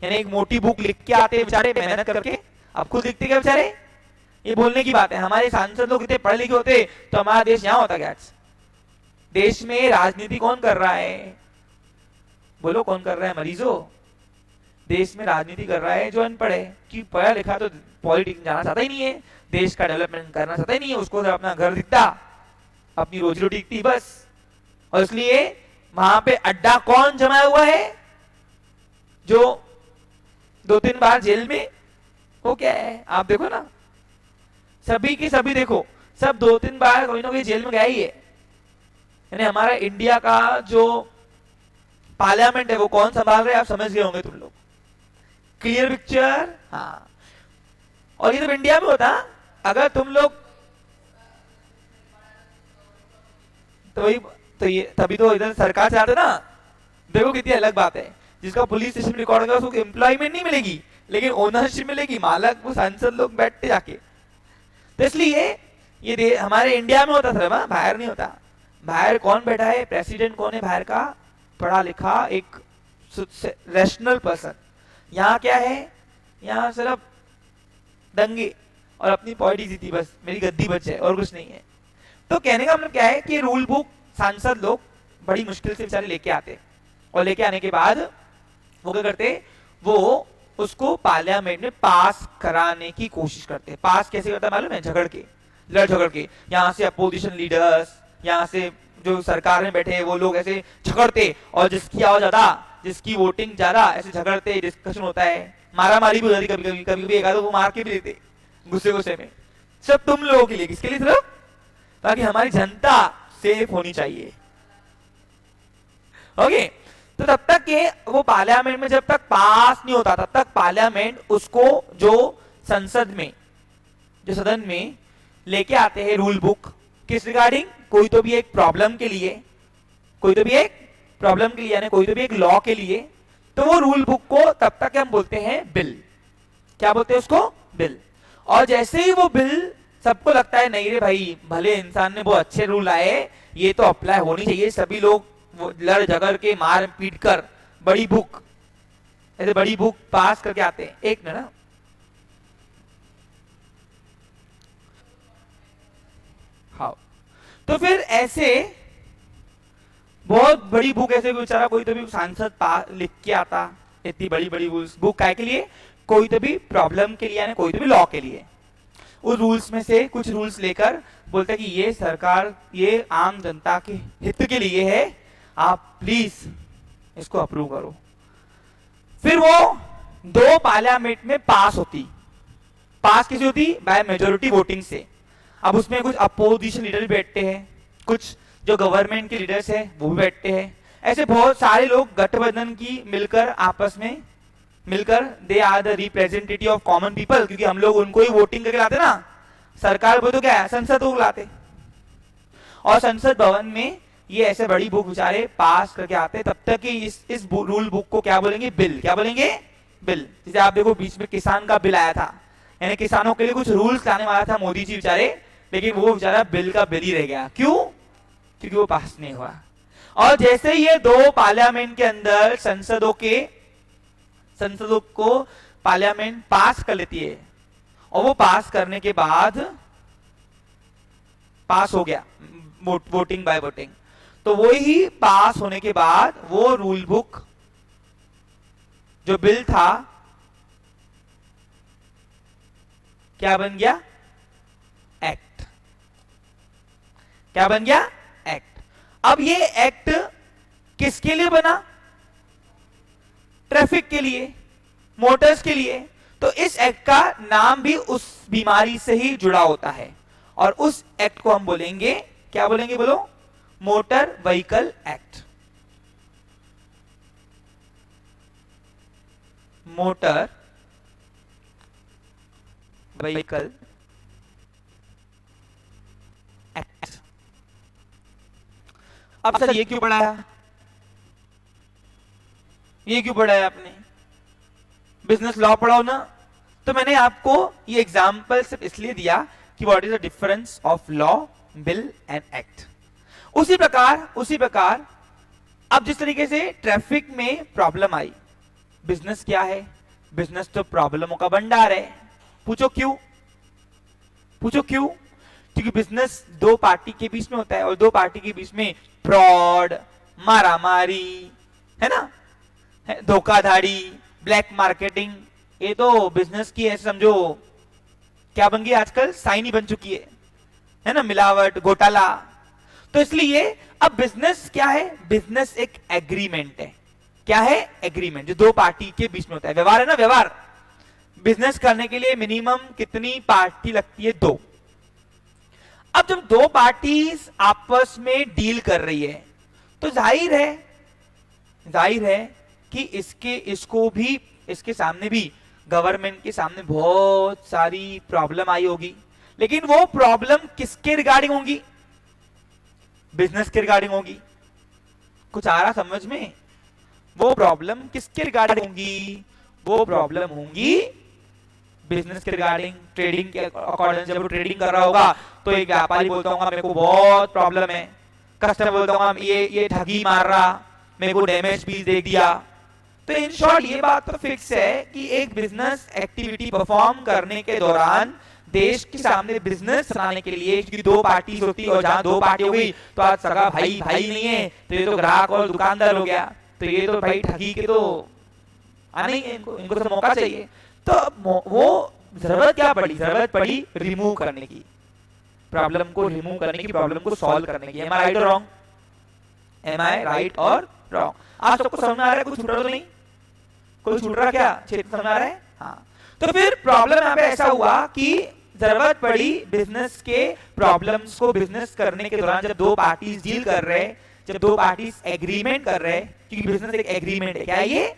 यानी एक मोटी बुक लिख के आते हैं बेचारे, मेहनत करके, अब खुद लिखते क्या बेचारे, ये बोलने की बात है। हमारे सांसद लोग इतने पढ़े लिखे होते तो हमारा देश यहां होता क्या? देश में राजनीति कौन कर रहा है, बोलो कौन कर रहा है मरीजों? देश में राजनीति कर रहा है जो अनपढ़ है, कि पढ़ा लिखा तो पॉलिटिक्स जाना चाहता ही नहीं है, देश का डेवलपमेंट करना चाहता ही नहीं है, उसको तो अपना घर दिखता, अपनी रोजी रोटी दिखती बस। और इसलिए वहां पे अड्डा कौन जमाया हुआ है, जो 2-3 बार जेल में, वो क्या है, आप देखो ना, सभी के सभी देखो, सब 2-3 बार कोई ना कोई जेल में गया ही है। यानी हमारा इंडिया का जो पार्लियामेंट है वो कौन संभाल रहे हैं, आप समझ गए होंगे तुम लोग। Clear picture? हाँ। और ये तो इंडिया में होता, अगर तुम लोग तो ये तभी तो इधर सरकार से आते ना, देखो कितनी अलग बात है। जिसका पुलिस स्टेशन रिकॉर्ड होगा उसको एम्प्लॉयमेंट नहीं मिलेगी, लेकिन ओनरशिप मिलेगी, मालक वो सांसद लोग बैठते जाके। तो इसलिए ये हमारे इंडिया में होता था, बाहर नहीं होता। बाहर कौन बैठा है, प्रेसिडेंट कौन है बाहर का, पढ़ा लिखा एक रैशनल पर्सन। यहाँ क्या है, यहाँ सिर्फ दंगे और अपनी पॉलिटिक्स जीती, बस मेरी गद्दी बच जाए और कुछ नहीं है। तो कहने का मतलब क्या है कि रूल बुक सांसद लोग बड़ी मुश्किल से बेचारे लेके आते, और लेके आने के बाद वो क्या करते, वो उसको पार्लियामेंट में पास कराने की कोशिश करते। पास कैसे करता है मालूम है, झगड़ के, लड़ झगड़ के, यहाँ से अपोजिशन लीडर्स, यहाँ से जो सरकार में बैठे वो लोग ऐसे झगड़ते, और जिसकी आवाज ज्यादा, जिसकी वोटिंग ज्यादा, ऐसे झगड़ते, डिस्कशन होता है, मारा मारी भी हो जाती कभी कभी, कभी एक आधा वो मार के भी देते गुस्से गुस्से में। सब तुम लोगों के लिए, किसके लिए, सिर्फ ताकि हमारी जनता सेफ होनी चाहिए। ओके, तो तब तक के वो पार्लियामेंट में जब तक पास नहीं होता, तब तक पार्लियामेंट उसको जो संसद में, जो सदन में लेके आते हैं रूल बुक, किस रिगार्डिंग, कोई तो भी एक प्रॉब्लम के लिए, कोई तो भी एक प्रॉब्लम के लिए, यानी कोई तो भी एक लॉ के लिए, तो वो रूल बुक को तब तक हम बोलते हैं बिल। क्या बोलते हैं उसको, बिल। और जैसे ही वो बिल सबको लगता है नहीं रे भाई, भले इंसान ने वो अच्छे रूल आए, ये तो अप्लाई होनी चाहिए, सभी लोग वो लड़ झगड़ के मार पीट कर बड़ी बुक, ऐसे बड़ी बुक पास करके आते हैं। एक मिनट ना, हाँ, तो फिर ऐसे बहुत बड़ी बुक, ऐसे बेचारा कोई तो भी सांसद लिख के आता, इतनी बड़ी बड़ी बुक काय के लिए, कोई तो भी प्रॉब्लम के लिए, यानी कोई तो भी लॉ के लिए। उस रूल्स में से कुछ रूल्स लेकर बोलते कि ये सरकार, ये आम जनता के हित के लिए है, आप प्लीज इसको अप्रूव करो। फिर वो 2 पार्लियामेंट में पास होती। पास कैसे होती, बाय मेजोरिटी वोटिंग से। अब उसमें कुछ अपोजिशन लीडर भी बैठते हैं, कुछ जो गवर्नमेंट के लीडर्स है वो भी बैठते हैं, ऐसे बहुत सारे लोग गठबंधन की मिलकर आपस में मिलकर, they are the representative of common people, क्योंकि हम लोग उनको ही वोटिंग करके लाते ना, सरकार वो तो क्या है, संसद को लाते, और संसद भवन में ये ऐसे बड़ी बुक बेचारे पास करके आते हैं, तब तक कि इस रूल बुक को क्या बोलेंगे, बिल। क्या बोलेंगे, बिल। जैसे आप देखो बीच में किसान का बिल आया था, यानी किसानों के लिए कुछ रूल्स लाने वाला था मोदी जी बेचारे, लेकिन वो बेचारा बिल का बिल ही रह गया। क्यों? क्योंकि वो पास नहीं हुआ। और जैसे ये दो पार्लियामेंट के अंदर संसदों को पार्लियामेंट पास कर लेती है, और वो पास करने के बाद पास हो गया वोटिंग बाय वोटिंग, तो वो ही पास होने के बाद वो रूल बुक जो बिल था क्या बन गया, एक्ट। क्या बन गया, एक्ट। अब ये एक्ट किसके लिए बना, ट्रैफिक के लिए, मोटर्स के लिए। तो इस एक्ट का नाम भी उस बीमारी से ही जुड़ा होता है, और उस एक्ट को हम बोलेंगे, क्या बोलेंगे, बोलो, motor vehicle act. Motor vehicle act. अब सर ये क्यों पढ़ाया, ये क्यों पढ़ाया आपने, बिजनेस लॉ पढ़ाओ ना। तो मैंने आपको ये एग्जांपल सिर्फ इसलिए दिया कि what is the difference of law, bill and act. उसी प्रकार अब जिस तरीके से ट्रैफिक में प्रॉब्लम आई, बिजनेस क्या है, बिजनेस तो प्रॉब्लमों का भंडार है। पूछो क्यों, पूछो क्यों? क्योंकि बिजनेस दो पार्टी के बीच में होता है, और दो पार्टी के बीच में फ्रॉड, मारामारी, है ना, धोखाधड़ी, ब्लैक मार्केटिंग, ये तो बिजनेस की ऐसे समझो क्या बन गई आजकल, साइन ही बन चुकी है ना, मिलावट, घोटाला। तो इसलिए अब बिजनेस क्या है, बिजनेस एक एग्रीमेंट है। क्या है, एग्रीमेंट, जो दो पार्टी के बीच में होता है। व्यवहार है ना, व्यवहार। बिजनेस करने के लिए मिनिमम कितनी पार्टी लगती है, दो। अब जब दो पार्टीज आपस में डील कर रही है, तो जाहिर है कि इसके सामने भी गवर्नमेंट के सामने बहुत सारी प्रॉब्लम आई होगी। लेकिन वो प्रॉब्लम किसके रिगार्डिंग होगी, बिजनेस के रिगार्डिंग होगी। कुछ आ रहा समझ में? वो प्रॉब्लम किसके रिगार्डिंग होंगी, वो प्रॉब्लम होंगी बिजनेस के रिगार्डिंग। ट्रेडिंग के अकॉर्डिंग, जब वो ट्रेडिंग कर रहा होगा तो एक व्यापारी बोलता होगा मेरे को बहुत प्रॉब्लम है, कस्टमर बोलता होगा ये ठगी मार रहा, मेरे को डैमेज पीस दे दिया। तो इन शॉर्ट ये बात तो फिक्स है कि एक बिजनेस एक्टिविटी परफॉर्म करने के दौरान देश के सामने बिजनेस चलाने के लिए, क्योंकि दो पार्टी होती है, और जहां दो पार्टी हो गई तो आज सगा भाई नहीं है, तो ये तो ग्राहक और दुकानदार हो गया, तो ये तो भाई ठगी के तो आने ही है, इनको तो मौका चाहिए। तो वो जरूरत क्या पड़ी, जरूरत पड़ी रिमूव करने की, प्रॉब्लम को रिमूव करने की, प्रॉब्लम को सॉल्व करने की। एम आई राइट और रॉन्ग, एम आई राइट और रॉन्ग? आप सबको समझ में आ रहा है? कोई छूट रहा तो नहीं, कोई छूट रहा क्या, क्षेत्र समझ आ रहा है? हाँ। तो फिर प्रॉब्लम यहाँ पे ऐसा हुआ कि जरूरत पड़ी बिजनेस के प्रॉब्लम्स को बिजनेस करने के दौरान, जब दो पार्टीज डील कर रहे हैं, जब दो पार्टीज एग्रीमेंट कर रहे हैं, क्योंकि बिजनेस एक एग्रीमेंट है। क्या है ये?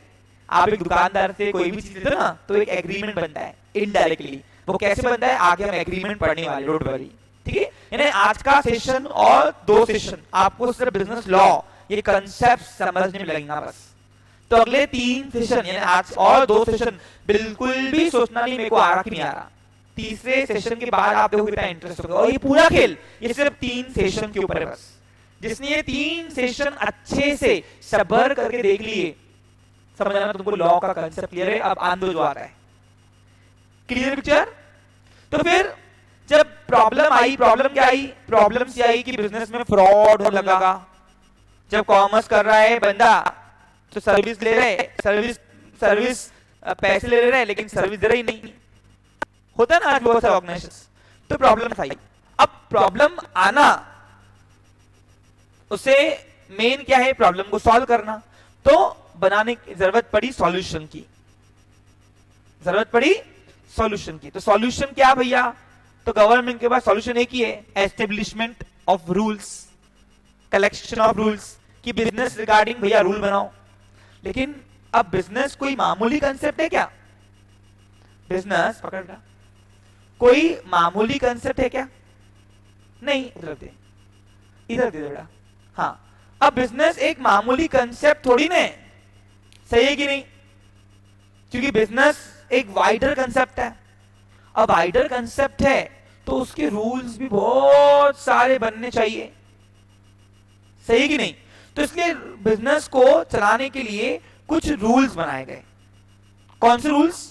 आप एक दुकानदार से कोई भी चीज लेते हो ना, तो एक एग्रीमेंट बनता है इनडायरेक्टली। वो कैसे बनता है, आगे हम एग्रीमेंट पढ़ने वाले, डोंट वरी, ठीक है। यानी आज का सेशन और दो सेशन आपको सिर्फ बिजनेस लॉ, ये कंसेप्ट समझने में लगेगा बस। तो अगले 3 सेशन, यानी आज और 2 सेशन, बिल्कुल भी सोचना नहीं मेरे को आ रहा कि नहीं आ रहा। तीसरे सेशन के बाद आप देखो कितना इंटरेस्ट होगा। और ये पूरा खेल ये सिर्फ 3 सेशन के ऊपर है बस। जिसने ये 3 सेशन अच्छे से सबर करके देख लिए, समझ आना तुमको लॉ का कंसेप्ट क्लियर है। अब आंदो जो आ रहा है, क्लियर पिक्चर? तो फिर जब प्रॉब्लम आई, प्रॉब्लम क्या आई, प्रॉब्लम ये आई कि बिजनेस में फ्रॉड होने लगा। जब कॉमर्स कर रहा है बंदा, तो सर्विस ले रहे, सर्विस पैसे ले रहे हैं, लेकिन सर्विस दे रही नहीं, होता है ना आज बहुत सारे ऑर्गेनाइजेशंस। तो प्रॉब्लम आई। अब प्रॉब्लम आना, उसे मेन क्या है, प्रॉब्लम को सॉल्व करना। तो बनाने की जरूरत पड़ी सॉल्यूशन की, जरूरत पड़ी सॉल्यूशन की। तो सॉल्यूशन क्या भैया? तो गवर्नमेंट के पास सॉल्यूशन एक ही है, establishment of rules, collection of rules, कि बिजनेस रिगार्डिंग भैया रूल बनाओ। लेकिन अब बिजनेस कोई मामूली कंसेप्ट है क्या? बिजनेस पकड़ रहा, कोई मामूली कंसेप्ट है क्या? नहीं। इधर दे बेटा। हाँ, अब बिजनेस एक मामूली कंसेप्ट थोड़ी ना है, सही है कि नहीं? क्योंकि बिजनेस एक वाइडर कंसेप्ट है। अब वाइडर कंसेप्ट है तो उसके रूल्स भी बहुत सारे बनने चाहिए, सही है कि नहीं? तो इसलिए बिजनेस को चलाने के लिए कुछ रूल्स बनाए गए। कौन से रूल्स?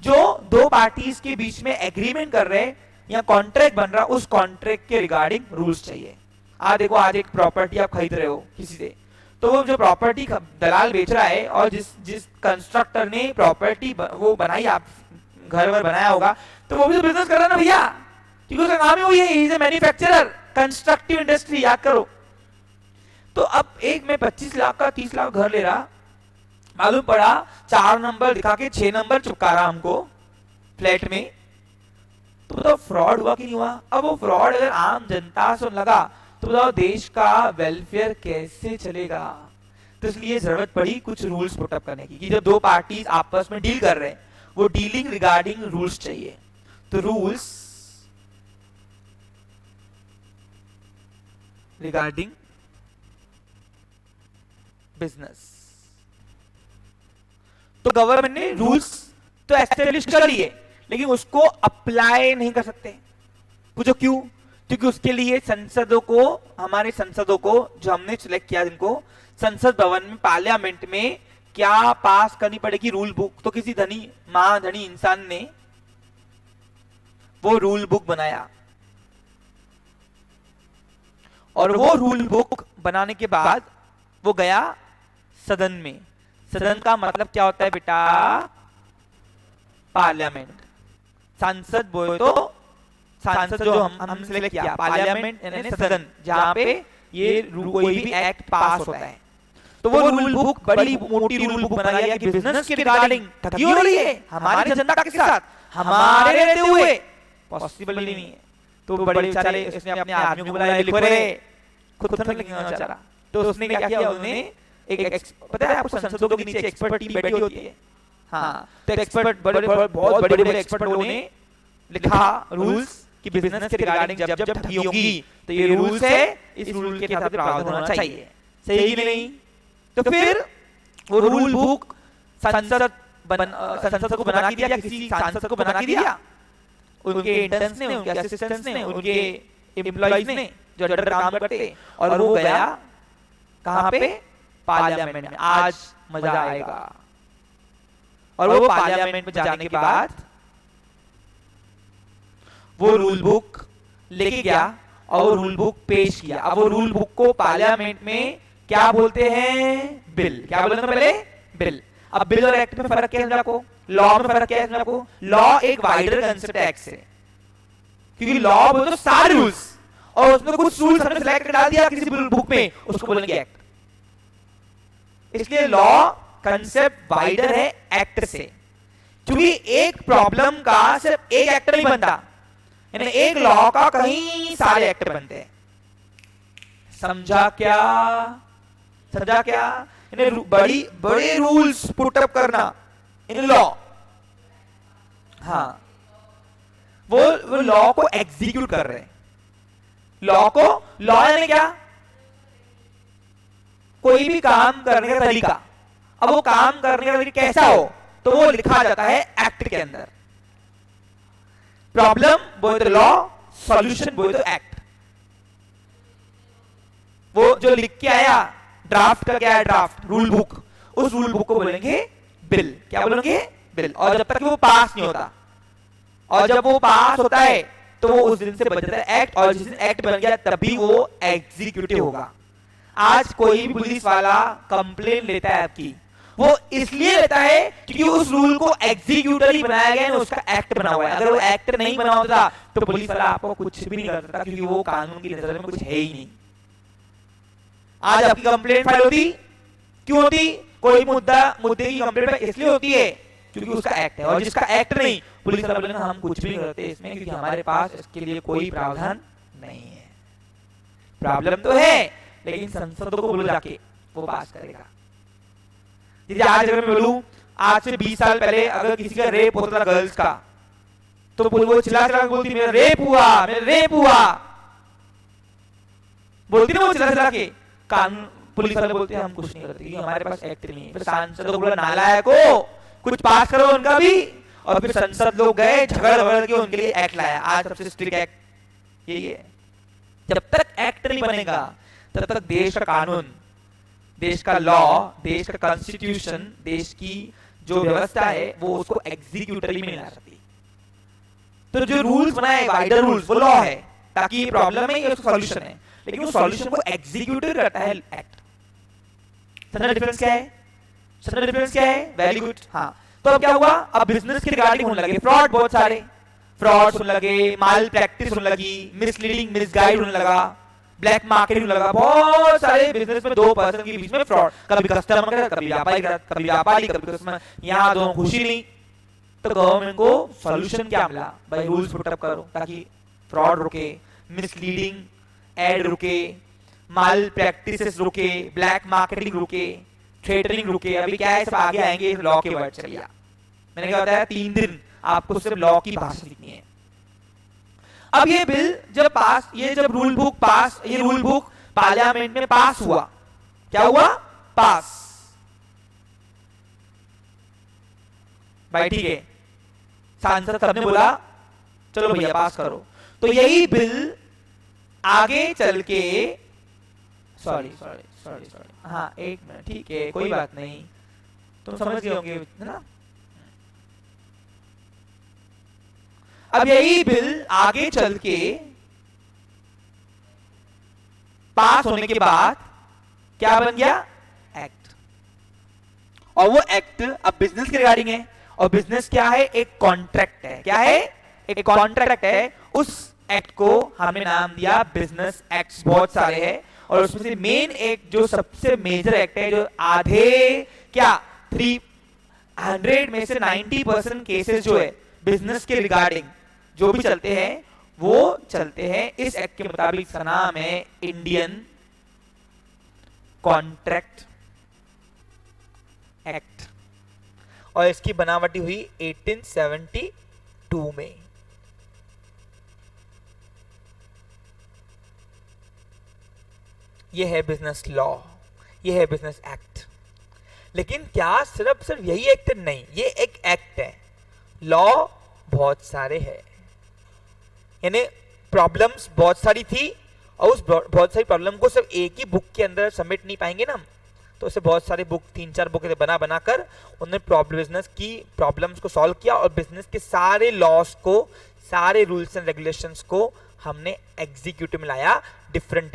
जो दो पार्टीज के बीच में एग्रीमेंट कर रहे हैं या कॉन्ट्रैक्ट बन रहा, उस कॉन्ट्रैक्ट के रिगार्डिंग रूल्स चाहिए। आज देखो, आज एक प्रॉपर्टी आप खरीद रहे हो किसी से, तो वो जो प्रॉपर्टी दलाल बेच रहा है और जिस कंस्ट्रक्टर ने प्रॉपर्टी वो बनाई, आप घर वर बनाया होगा, तो वो भी तो बिजनेस कर रहा है ना भैया, क्योंकि उसका काम ही वही है, is a manufacturer, constructive industry, याद करो। तो अब एक में 25 लाख का 30 लाख घर ले रहा, मालूम पड़ा 4 नंबर दिखा के 6 नंबर चिपका रहा हमको फ्लैट में, तो बताओ फ्रॉड हुआ कि नहीं हुआ? अब वो फ्रॉड अगर आम जनता से लगा तो बताओ देश का वेलफेयर कैसे चलेगा? तो इसलिए जरूरत पड़ी कुछ रूल्स पुटअप करने की, कि जब दो पार्टीज आपस में डील कर रहे हैं, वो डीलिंग रिगार्डिंग रूल्स चाहिए। तो रूल्स रिगार्डिंग बिजनेस, तो गवर्नमेंट ने रूल्स तो एस्टेब्लिश कर लिए, लेकिन उसको अप्लाई नहीं कर सकते। पूछो क्यों? क्योंकि उसके लिए संसदों को, हमारे संसदों को जो हमने सिलेक्ट किया, जिनको संसद भवन में, पार्लियामेंट में क्या पास करनी पड़ेगी? Rule book. तो किसी धनी महाधनी इंसान ने वो रूल बुक बनाया, और वो रूल बुक बनाने के बाद वो गया सदन में। सदन का मतलब क्या होता है बेटा? पार्लियामेंट। सांसद बोले तो सांसद जो हम सिलेक्ट किया, पार्लियामेंट यानी सदन, जहां पे ये कोई भी एक्ट पास होता है। तो वो रूल बुक, बड़ी मोटी रूल बुक बनाई गया कि बिजनेस के रिगार्डिंग ठगी हो रही है हमारी जनता के साथ, हमारे रहते हुए पॉसिबल ही नहीं है। तो बड़े बेचारे इसने अपने आदमियों को बुलाया, लिखो रे, खुद तो लिखना बेचारा। तो उसने क्या किया? उन्होंने एक पता है आपको, संसदों के नीचे एक्सपर्ट टीम बैठी होती है, हाँ, तो एक्सपर्ट बहुत बड़े बड़े एक्सपर्ट ने लिखा रूल्स कि बिजनेस के रिगार्डिंग जब जब ठगी होगी तो ये रूल्स है, इस रूल के हिसाब से प्रावधान होना चाहिए, सही है कि नहीं? तो फिर वो रूल बुक संसद को बना के दिया, किसी सांसद को बना के दिया, उनके इंटर्न्स ने, उनके असिस्टेंट्स ने, उनके एम्प्लॉइज ने जो अंडर काम करते, और वो गया कहां पे? पार्लियामेंट में। आज मजा आएगा। और वो पार्लियामेंट में जाने के बाद वो रूल बुक लेके गया और रूल बुक पेश किया। अब वो रूल बुक को पार्लियामेंट में क्या बोलते हैं? बिल। क्या बोलते हैं पहले? बिल। अब बिल और एक्ट में फर्क क्या है आपको? लॉ में फर्क क्या है आपको? लॉ एक वाइडर कंसेप्ट एक्ट से, क्योंकि लॉ बोलते तो सारे रूल्स, और उसमें कुछ रूल्स हमने सिलेक्ट डाल दिया किसी बुक में, उसको बोलेंगे एक्ट। इसलिए लॉ कंसेप्ट वाइडर है एक्ट से, क्योंकि एक प्रॉब्लम का सिर्फ एक एक्ट नहीं बनता, यानी एक लॉ का कई सारे एक्ट बनते हैं। समझा क्या? समझा क्या? यानी बड़े रूल्स पुटअप करना इन लॉ, हाँ, वो लॉ को एग्जीक्यूट कर रहे हैं। लॉ यानी क्या? कोई भी काम करने का तरीका। अब वो काम करने का तरीका कैसा हो, तो वो लिखा जाता है एक्ट के अंदर। प्रॉब्लम बोले तो लॉ, सॉल्यूशन बोले तो एक्ट। वो जो लिख के आया, ड्राफ्ट का क्या है? ड्राफ्ट, रूल बुक, उस रूल बुक को बोलेंगे बिल। क्या बोलेंगे? बिल। और जब तक वो पास नहीं होता, और जब वो पास होता है तो वो उस दिन से बन जाता है एक्ट, और जिस दिन एक्ट बन गया तभी वो एग्जीक्यूटिव होगा। आज कोई भी पुलिस वाला कंप्लेन लेता है आपकी, वो इसलिए लेता है क्योंकि उस रूल को एग्जीक्यूटली बनाया गया है, उसका एक्ट बना हुआ है। अगर वो एक्ट नहीं बना होता तो पुलिस वाला आपको कुछ भी नहीं कर सकता, क्योंकि वो कानून की नजर में कुछ है ही नहीं। आज आपकी कंप्लेंट फाइल होती, क्यों होती? कोई मुद्दे की कंप्लेंट इसलिए होती है क्योंकि उसका एक्ट है, और जिसका एक्ट नहीं, पुलिस वाला बोलेगा हम कुछ भी नहीं करते इसमें, क्योंकि हमारे पास इसके लिए कोई प्रावधान नहीं है। प्रॉब्लम तो है, लेकिन संसदों को बोलो जाके, वो पास करेगा। यदि आज अगर मैं बोलूं, आज से 20 साल पहले अगर किसी का रेप होता था गर्ल्स का, तो वो चिल्ला चिल्ला बोलती मेरा रेप हुआ, मेरा रेप हुआ, बोलती ना वो चिल्ला चिल्ला के। कानून पुलिस वाले बोलते हैं हम कुछ नहीं करते क्योंकि हमारे पास एक्ट नहीं है। फिर सांसद को बोला नालायक हो, कुछ पास करो उनका भी, और फिर संसद लोग गए झगड़ के उनके लिए एक्ट लाया। आज सबसे स्ट्रिक्ट एक्ट यही है। जब तक एक्ट नहीं बनेगा तब तक देश का कानून, देश का लॉ, देश का कॉन्स्टिट्यूशन, देश की जो व्यवस्था है वो उसको एग्जीक्यूटरी में नहीं ला सकती। तो जो रूल्स बनाए वाइडर रूल्स, वो लॉ है ताकि ये प्रॉब्लम है, ये उसका सॉल्यूशन है, लेकिन उस सॉल्यूशन को एग्जीक्यूटिव करता है एक्ट। समझना डिफरेंस क्या है? समझना डिफरेंस क्या है? Very good. हाँ, तो अब क्या हुआ, अब बिजनेस के रिगार्डिंग होने लगे फ्रॉड, बहुत सारे फ्रॉड होने लगे, माल प्रैक्टिस होने लगी, मिसलीडिंग मिसगाइड होने लगा, ब्लैक मार्केटिंग होने लगा, बहुत सारे बिजनेस में दो पर्सन के बीच में फ्रॉड, कभी कस्टमर का, कभी व्यापारी का, कभी व्यापारी, कभी कस्टमर, यहाँ दोनों खुशी नहीं। तो गवर्नमेंट को सॉल्यूशन क्या मिला, भाई रूल्स पुट अप करो ताकि फ्रॉड रुके, मिसलीडिंग एड रुके, माल प्रैक्टिसेस रुके, ब्लैक मार्केटिंग रुके, ट्रेडरिंग रुके। अभी क्या है, सब आगे आएंगे लॉ के वर्ड। चलिए, मैंने क्या बताया, 3 दिन आपको सिर्फ लॉ की भाषा सीखनी है। अब ये बिल जब पास, ये जब रूल बुक पास, ये रूल बुक पार्लियामेंट में पास हुआ, क्या हुआ, पास, भाई ठीक है, सांसद सबने बोला चलो भैया पास करो। तो यही बिल आगे चल के, सॉरी, हाँ एक मिनट, ठीक है कोई बात नहीं, तुम समझ गए होंगे ना। अब यही बिल आगे चल के पास होने के बाद क्या बन गया, एक्ट। और वो एक्ट अब बिजनेस के रिगार्डिंग है, और बिजनेस क्या है, एक कॉन्ट्रैक्ट है। क्या है, एक कॉन्ट्रैक्ट है। उस एक्ट को हमने नाम दिया बिजनेस एक्ट। बहुत सारे हैं और उसमें से मेन एक जो सबसे मेजर एक्ट है, जो आधे क्या 300 में से 90% केसेस जो है बिजनेस के रिगार्डिंग जो भी चलते हैं वो चलते हैं इस एक्ट के मुताबिक। इसका नाम है इंडियन कॉन्ट्रैक्ट एक्ट, और इसकी बनावटी हुई 1872 में। ये है बिजनेस लॉ, ये है बिजनेस एक्ट। लेकिन क्या सिर्फ यही एक्ट नहीं, ये एक एक्ट है, लॉ बहुत सारे हैं। यानी प्रॉब्लम्स बहुत सारी थी, और उस बहुत सारी प्रॉब्लम को सिर्फ एक ही बुक के अंदर सबमिट नहीं पाएंगे ना हम, तो उसे बहुत सारे बुक, 3-4 बुक बना कर उन्होंने बिजनेस की प्रॉब्लम्स को सॉल्व किया, और बिजनेस के सारे लॉस को, सारे रूल्स एंड रेगुलेशंस को हमने एग्जीक्यूटिव में लाया, डिफरेंट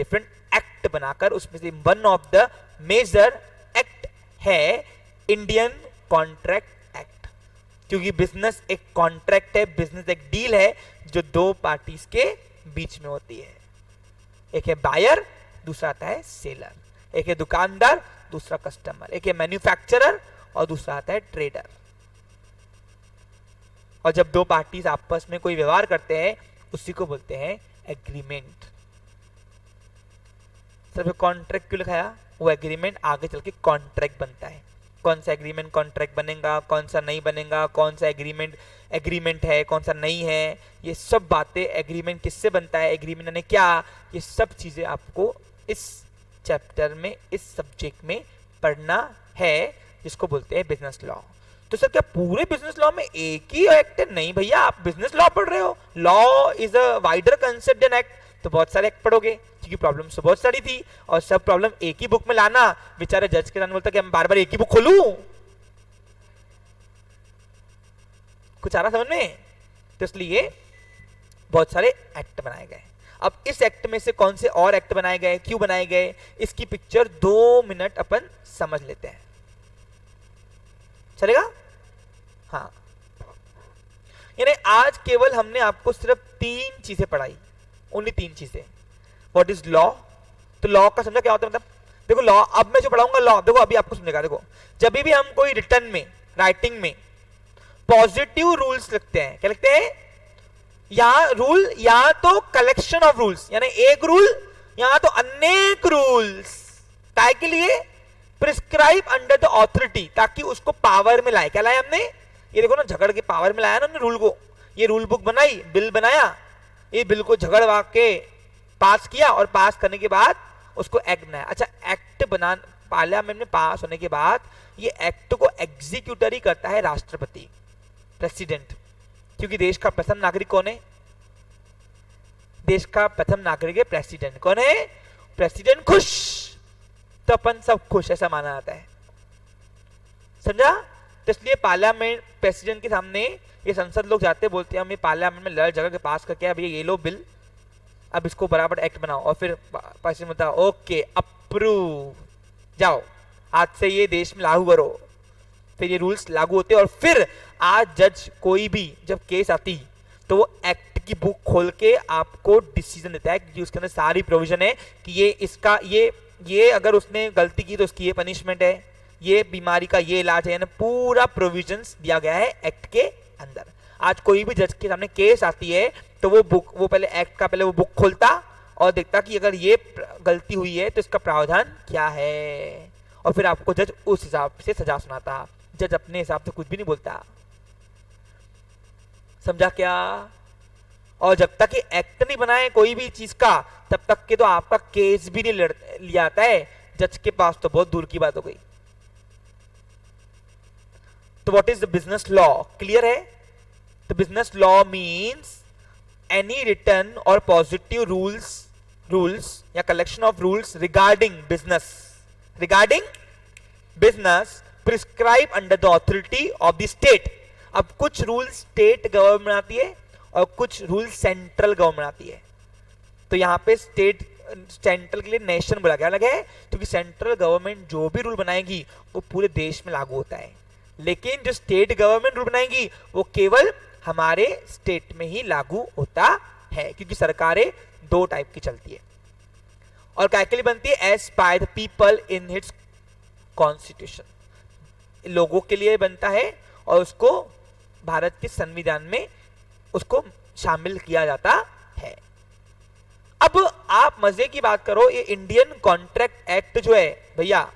एक्ट बनाकर। उसमें से one of the major act है इंडियन कॉन्ट्रैक्ट एक्ट, क्योंकि बिजनेस एक कॉन्ट्रैक्ट है, बिजनेस एक डील है जो दो पार्टीज के बीच में होती है। एक है बायर, दूसरा आता है सेलर, एक है दुकानदार, दूसरा कस्टमर, एक है मैन्युफैक्चरर और दूसरा आता है ट्रेडर। और जब दो पार्टीज आपस में कोई व्यवहार करते हैं उसी को बोलते हैं एग्रीमेंट। सिर्फ कॉन्ट्रैक्ट क्यों लिखाया, वो एग्रीमेंट आगे चल के कॉन्ट्रैक्ट बनता है। कौन सा एग्रीमेंट कॉन्ट्रैक्ट बनेगा, कौन सा नहीं बनेगा, कौन सा एग्रीमेंट है, कौन सा नहीं है, ये सब बातें, एग्रीमेंट किससे बनता है, एग्रीमेंट यानी क्या, ये सब चीजें आपको इस चैप्टर में, इस सब्जेक्ट में पढ़ना है, जिसको बोलते हैं बिजनेस लॉ। तो सर क्या पूरे बिजनेस लॉ में एक ही एक्ट है? नहीं भैया, आप बिजनेस लॉ पढ़ रहे हो, law is a wider concept than act, तो बहुत सारे एक्ट पढ़ोगे, क्योंकि प्रॉब्लम तो बहुत सारी थी, और सब प्रॉब्लम एक ही बुक में लाना, बेचारे जज के सामने बोलता कि मैं बार बार एक ही बुक खोलूं, कुछ आ रहा समझ में? तो इसलिए बहुत सारे एक्ट बनाए गए। अब इस एक्ट में से कौन से और एक्ट बनाए गए, क्यों बनाए गए, इसकी पिक्चर 2 मिनट अपन समझ लेते हैं, चलेगा? हाँ, यानी आज केवल हमने आपको सिर्फ 3 चीजें पढ़ाई, ओनली 3 चीजें। What is law? तो लॉ का समझा क्या होता है, मतलब देखो लॉ, अब मैं जो पढ़ाऊंगा लॉ, देखो अभी आपको समझेगा। देखो जब भी हम कोई रिटर्न में, राइटिंग में पॉजिटिव रूल्स लिखते हैं, क्या लिखते हैं? यहां रूल या तो कलेक्शन ऑफ रूल्स, यानी एक रूल, यहां तो अनेक रूल्स, काय के लिए? प्रिस्क्राइब अंडर द ऑथोरिटी, ताकि उसको पावर में लाए। क्या लाया हमने? ये देखो ना, झगड़ के पावर में लाया ना हमने रूल को। ये रूल बुक बनाई, बिल बनाया, ये बिल को झगड़वा के पास किया, और पास करने के बाद उसको एक्ट बनाया। अच्छा, एक्ट बना पार्लियामेंट में पास होने के बाद ये एक्ट को एग्जीक्यूटर ही करता है राष्ट्रपति, प्रेसिडेंट। क्योंकि देश का प्रथम नागरिक कौन है? देश का प्रथम नागरिक है प्रेसिडेंट। कौन है? प्रेसिडेंट खुश तो अपन सब खुश, ऐसा माना जाता है। समझा? तो इसलिए पार्लियामेंट प्रेसिडेंट के सामने ये संसद लोग जाते बोलते हैं हम ये पार्लियामेंट में लड़ जगह के पास करके अब ये लो बिल, अब इसको बराबर एक्ट बनाओ, और फिर प्रेसिडेंट बोलता है ओके अप्रूव, जाओ आज से ये देश में लागू करो। फिर ये रूल्स लागू होते और फिर आज जज कोई भी जब केस आती तो वो एक्ट की बुक खोल के आपको डिसीजन देता है, क्योंकि उसके अंदर सारी प्रोविजन है कि ये इसका ये अगर उसने गलती की तो उसकी ये पनिशमेंट है, ये बीमारी का ये इलाज है, पूरा प्रोविजंस दिया गया है एक्ट के अंदर। आज कोई भी जज के सामने केस आती है तो वो पहले एक्ट का पहले वो बुक खोलता और देखता कि अगर ये गलती हुई है तो इसका प्रावधान क्या है, और फिर आपको जज उस हिसाब से सजा सुनाता। जज अपने हिसाब से कुछ भी नहीं बोलता। समझा क्या? और जब तक ये एक्ट नहीं बनाए कोई भी चीज का तब तक के तो आपका केस भी नहीं लिया जाता है जज के पास, तो बहुत दूर की बात हो गई। तो what is the business law? Clear है? तो business law means any return और पॉजिटिव रूल्स या collection of rules regarding business prescribe under the authority of the state. अब कुछ रूल स्टेट गवर्नमेंट बनाती है और कुछ रूल सेंट्रल गवर्नमेंट बनाती है। तो यहां पे सेंट्रल के लिए नेशन बोला गया अलग है, क्योंकि सेंट्रल गवर्नमेंट जो भी रूल बनाएगी वो पूरे देश में लागू होता है, लेकिन जो स्टेट गवर्नमेंट रूल बनाएगी वो केवल हमारे स्टेट में ही लागू होता है, क्योंकि सरकारें दो टाइप की चलती है और क्या के लिए बनती है? As by the people in its constitution, लोगों के लिए बनता है और उसको भारत के संविधान में उसको शामिल किया जाता है। अब आप मजे की बात करो, ये इंडियन कॉन्ट्रैक्ट एक्ट जो है भैया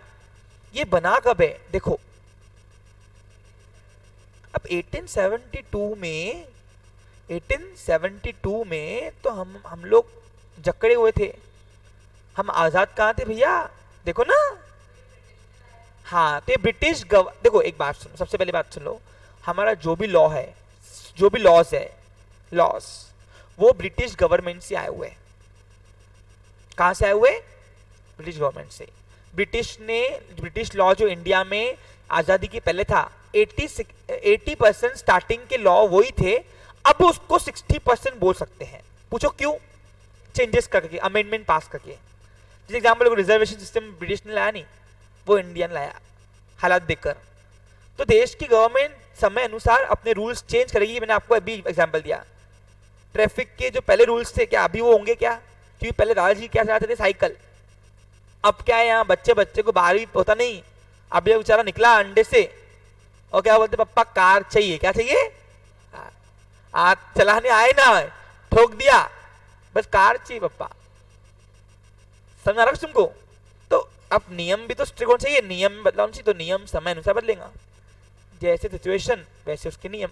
ये बना कब है? देखो अब 1872 में तो हम लोग जकड़े हुए थे, हम आजाद कहां थे भैया? देखो ना। हाँ, तो ब्रिटिश देखो एक बात सुनो, सबसे पहले बात सुन लो, हमारा जो भी लॉ है, जो भी लॉस वो ब्रिटिश गवर्नमेंट से आए हुए। कहां से आए हुए? ब्रिटिश गवर्नमेंट से। ब्रिटिश लॉ जो इंडिया में आजादी के पहले था 80% स्टार्टिंग के लॉ वही थे, अब उसको 60% बोल सकते हैं। पूछो क्यों? चेंजेस करके, अमेंडमेंट पास करके। जैसे एग्जांपल रिजर्वेशन सिस्टम ब्रिटिश ने लाया नहीं, वो इंडियन लाया हालात देखकर। तो देश की गवर्नमेंट समय अनुसार अपने रूल्स चेंज करेगी। मैंने आपको अभी एग्जांपल दिया, ट्रैफिक के जो पहले रूल्स थे क्या अभी वो होंगे क्या? क्योंकि पहले दादाजी क्या चलाते थे? साइकिल। अब क्या है, यहाँ बच्चे को बाहर भी होता नहीं, अब ये बेचारा निकला अंडे से और क्या बोलते पप्पा कार चाहिए। क्या चाहिए? आज चलाने आए ना, ठोक दिया, बस कार चाहिए पप्पा। समझ आ रहा तुमको? तो अब नियम भी तो स्ट्रिक्ट होना चाहिए, नियम में बदलाव चाहिए, तो नियम समय अनुसार बदलेगा। जैसे सिचुएशन वैसे उसके नियम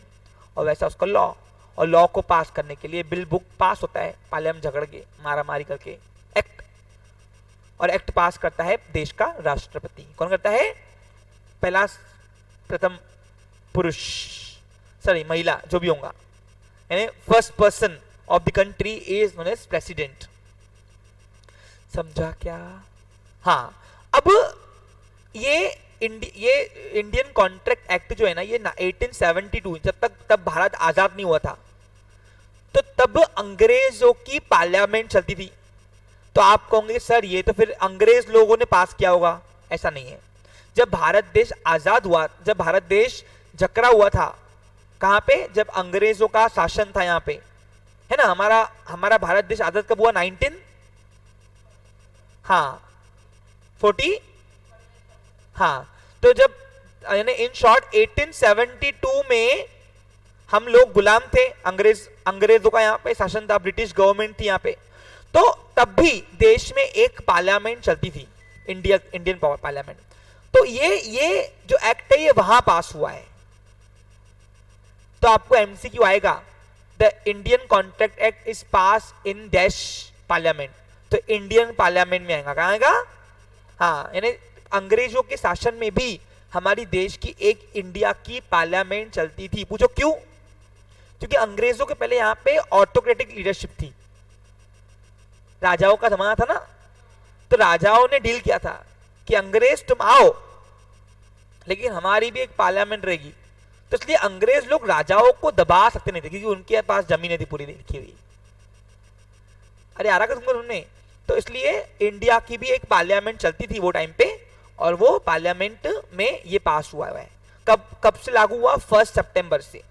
और वैसा उसका लॉ। और लॉ को पास करने के लिए बिल बुक पास होता है, पार्लियामेंट झगड़ के मारा मारी करके एक्ट, और एक्ट पास करता है देश का राष्ट्रपति। कौन करता है? पहला प्रथम पुरुष, सॉरी महिला, जो भी होगा, यानी first person of the country is known as president. समझा क्या? हाँ, अब ये इंडियन कॉन्ट्रैक्ट एक्ट जो है ना, ये 1872 तब भारत आजाद नहीं हुआ था, तो तब अंग्रेजों की पार्लियामेंट चलती थी। तो आप कहोगे सर ये तो फिर अंग्रेज लोगों ने पास किया होगा। ऐसा नहीं है। जब भारत देश आजाद हुआ, जब भारत देश जकड़ा हुआ था, कहां पे? जब अंग्रेजों का शासन था यहाँ पे, है ना। हमारा भारत देश आजाद कब हुआ? 40। हाँ, तो जब यानी इन शॉर्ट 1872 में हम लोग गुलाम थे, अंग्रेजों का यहाँ पे शासन था, ब्रिटिश गवर्नमेंट थी यहाँ पे। तो तब भी देश में एक पार्लियामेंट चलती थी, इंडियन पार्लियामेंट। तो ये जो एक्ट है ये वहां पास हुआ है। तो आपको एमसीक्यू आएगा, the Indian contract act is pass in dash parliament, तो इंडियन पार्लियामेंट में आएगा। कहां आएगा? हाँ, यानी अंग्रेजों के शासन में भी हमारी देश की एक इंडिया की पार्लियामेंट चलती थी। पूछो क्यों? क्योंकि अंग्रेजों के पहले यहाँ पे ऑटोक्रेटिक लीडरशिप थी, राजाओं का जमाना था ना, तो राजाओं ने डील किया था कि अंग्रेज तुम आओ लेकिन हमारी भी एक पार्लियामेंट रहेगी। तो इसलिए अंग्रेज लोग राजाओं को दबा सकते नहीं थे क्योंकि उनके पास जमीनें थी पूरी लिखी हुई। अरे आ रहा का तुमको सुनने? तो इसलिए इंडिया की भी एक पार्लियामेंट चलती थी वो टाइम पे, और वो पार्लियामेंट में ये पास हुआ है। कब से लागू हुआ? 1 सितंबर से।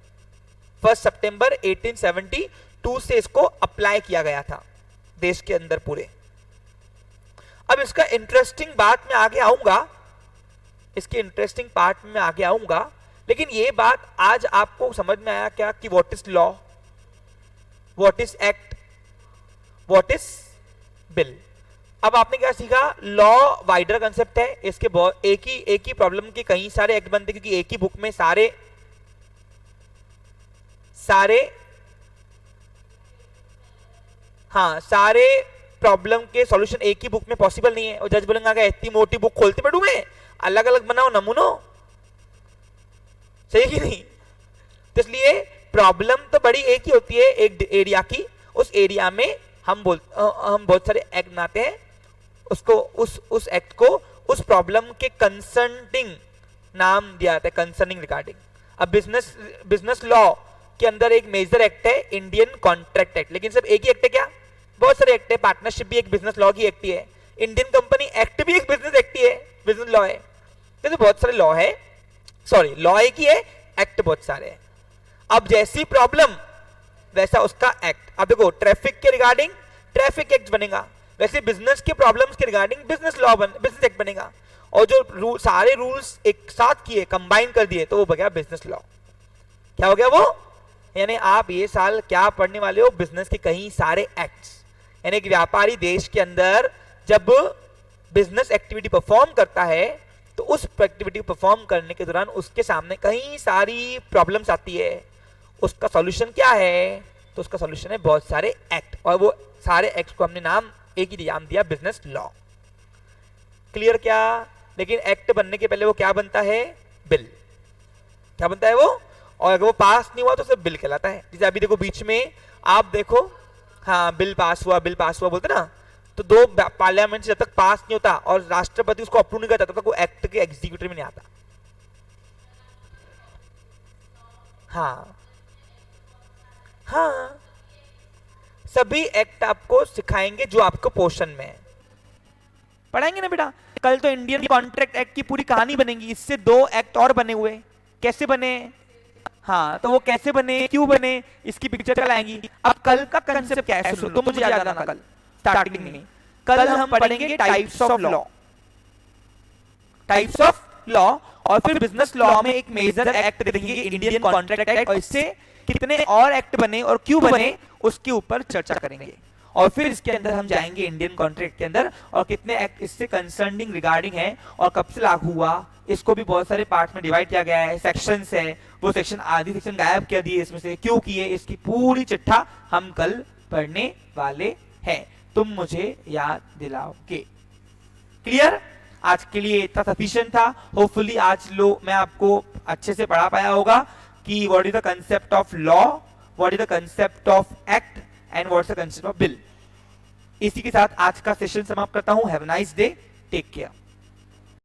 1 सितंबर 1872 से इसको अप्लाई किया गया था देश के अंदर पूरे। अब इसका इंटरेस्टिंग बात में आगे आऊंगा, इसके इंटरेस्टिंग पार्ट में आगे आऊंगा, लेकिन ये बात आज आपको समझ में आया क्या कि what is law, what is act, what is bill. अब आपने क्या सीखा? लॉ वाइडर कंसेप्ट है, इसके बहुत एक ही प्रॉब्लम के कई सारे एक्ट बनते क्योंकि एक ही बुक में सारे प्रॉब्लम के सॉल्यूशन एक ही बुक में पॉसिबल नहीं है। और जज बोलेंगे अगर इतनी मोटी बुक खोलते बैठूं मैं, अलग अलग बनाओ नमूनों, सही कि नहीं? तो इसलिए प्रॉब्लम तो बड़ी एक ही होती है एक एरिया की, उस एरिया में हम बहुत सारे एक्ट बनाते हैं, उसको उस एक्ट को उस प्रॉब्लम के कंसर्निंग नाम दिया जाता है, कंसर्निंग रिगार्डिंग। अब बिजनेस लॉ के अंदर एक मेजर एक्ट है इंडियन कॉन्ट्रैक्ट एक्ट, लेकिन सिर्फ एक ही एक्ट है क्या? बहुत सारे एक्ट है। पार्टनरशिप भी एक बिजनेस लॉ की एक्ट ही है, इंडियन कंपनी एक्ट भी एक बिजनेस एक्ट ही है, बिजनेस लॉ है। तो बहुत सारे लॉ है, सॉरी लॉ एक ही है, एक्ट बहुत सारे हैं। अब जैसी प्रॉब्लम वैसा उसका एक्ट। अब देखो ट्रैफिक के रिगार्डिंग ट्रैफिक एक्ट बनेगा, वैसे बिजनेस के प्रॉब्लम्स के रिगार्डिंग बिजनेस एक्ट बनेगा। और जो सारे रूल्स एक साथ किए, कंबाइन कर दिए, तो वो बन गया बिजनेस लॉ। क्या हो गया वो? यानी आप ये साल क्या पढ़ने वाले हो? बिजनेस के कई सारे एक्ट्स। यानी एक व्यापारी देश के अंदर जब बिजनेस एक्टिविटी परफॉर्म करता है तो उस एक्टिविटी परफॉर्म करने के दौरान उसके सामने कई सारी प्रॉब्लम्स आती है, उसका सॉल्यूशन क्या है? तो उसका सॉल्यूशन है बहुत सारे एक्ट, और वो सारे एक्ट को हमने नाम एक ही नाम दिया, बिजनेस लॉ। क्लियर क्या? लेकिन एक्ट बनने के पहले वो क्या बनता है? बिल। क्या बनता है वो? और अगर वो पास नहीं हुआ तो सिर्फ बिल कहलाता है। जैसे अभी देखो बीच में आप देखो, हाँ बिल पास हुआ बोलते ना, तो दो पार्लियामेंट जब तक पास नहीं होता और राष्ट्रपति उसको अप्रूव नहीं करता तब तक वो एक्ट के एग्जीक्यूटिव में नहीं आता। हाँ हाँ, सभी एक्ट आपको सिखाएंगे जो आपको पोर्शन में है। पढ़ाएंगे ना बेटा? कल तो इंडियन कॉन्ट्रैक्ट एक्ट की पूरी कहानी बनेगी, इससे 2 एक्ट और बने हुए। कैसे बने? हाँ, तो वो कैसे बने, क्यों बने, इसकी पिक्चर कल आएंगी। अब कल का कंसेप्ट क्या है सुनो, तो मुझे याद आना कल स्टार्टिंग में। कल हम पढ़ेंगे types of law, types of law, और फिर बिजनेस लॉ में एक मेजर एक्ट देखेंगे इंडियन कॉन्ट्रैक्ट एक्ट, और इससे कितने और एक्ट बने और क्यों बने उसके ऊपर चर्चा करेंगे। और फिर इसके अंदर हम जाएंगे इंडियन कॉन्ट्रैक्ट के अंदर और कितने एक्ट इससे कंसर्निंग रिगार्डिंग है और कब से लागू हुआ, इसको भी बहुत सारे पार्ट में डिवाइड किया गया है, सेक्शंस है, वो सेक्शन आधी सेक्शन गायब कर दिए इसमें से, क्यों किए, इसकी पूरी चिट्ठा हम कल पढ़ने वाले हैं। तुम मुझे याद दिलाओगे। क्लियर? आज के लिए इतना सफिशिएंट था। होपफुली आज मैं आपको अच्छे से पढ़ा पाया होगा कि what is the concept of law, what is the concept of act and what's the concept of bill. इसी के साथ आज का सेशन समाप्त करता हूं। Have a nice day, take care.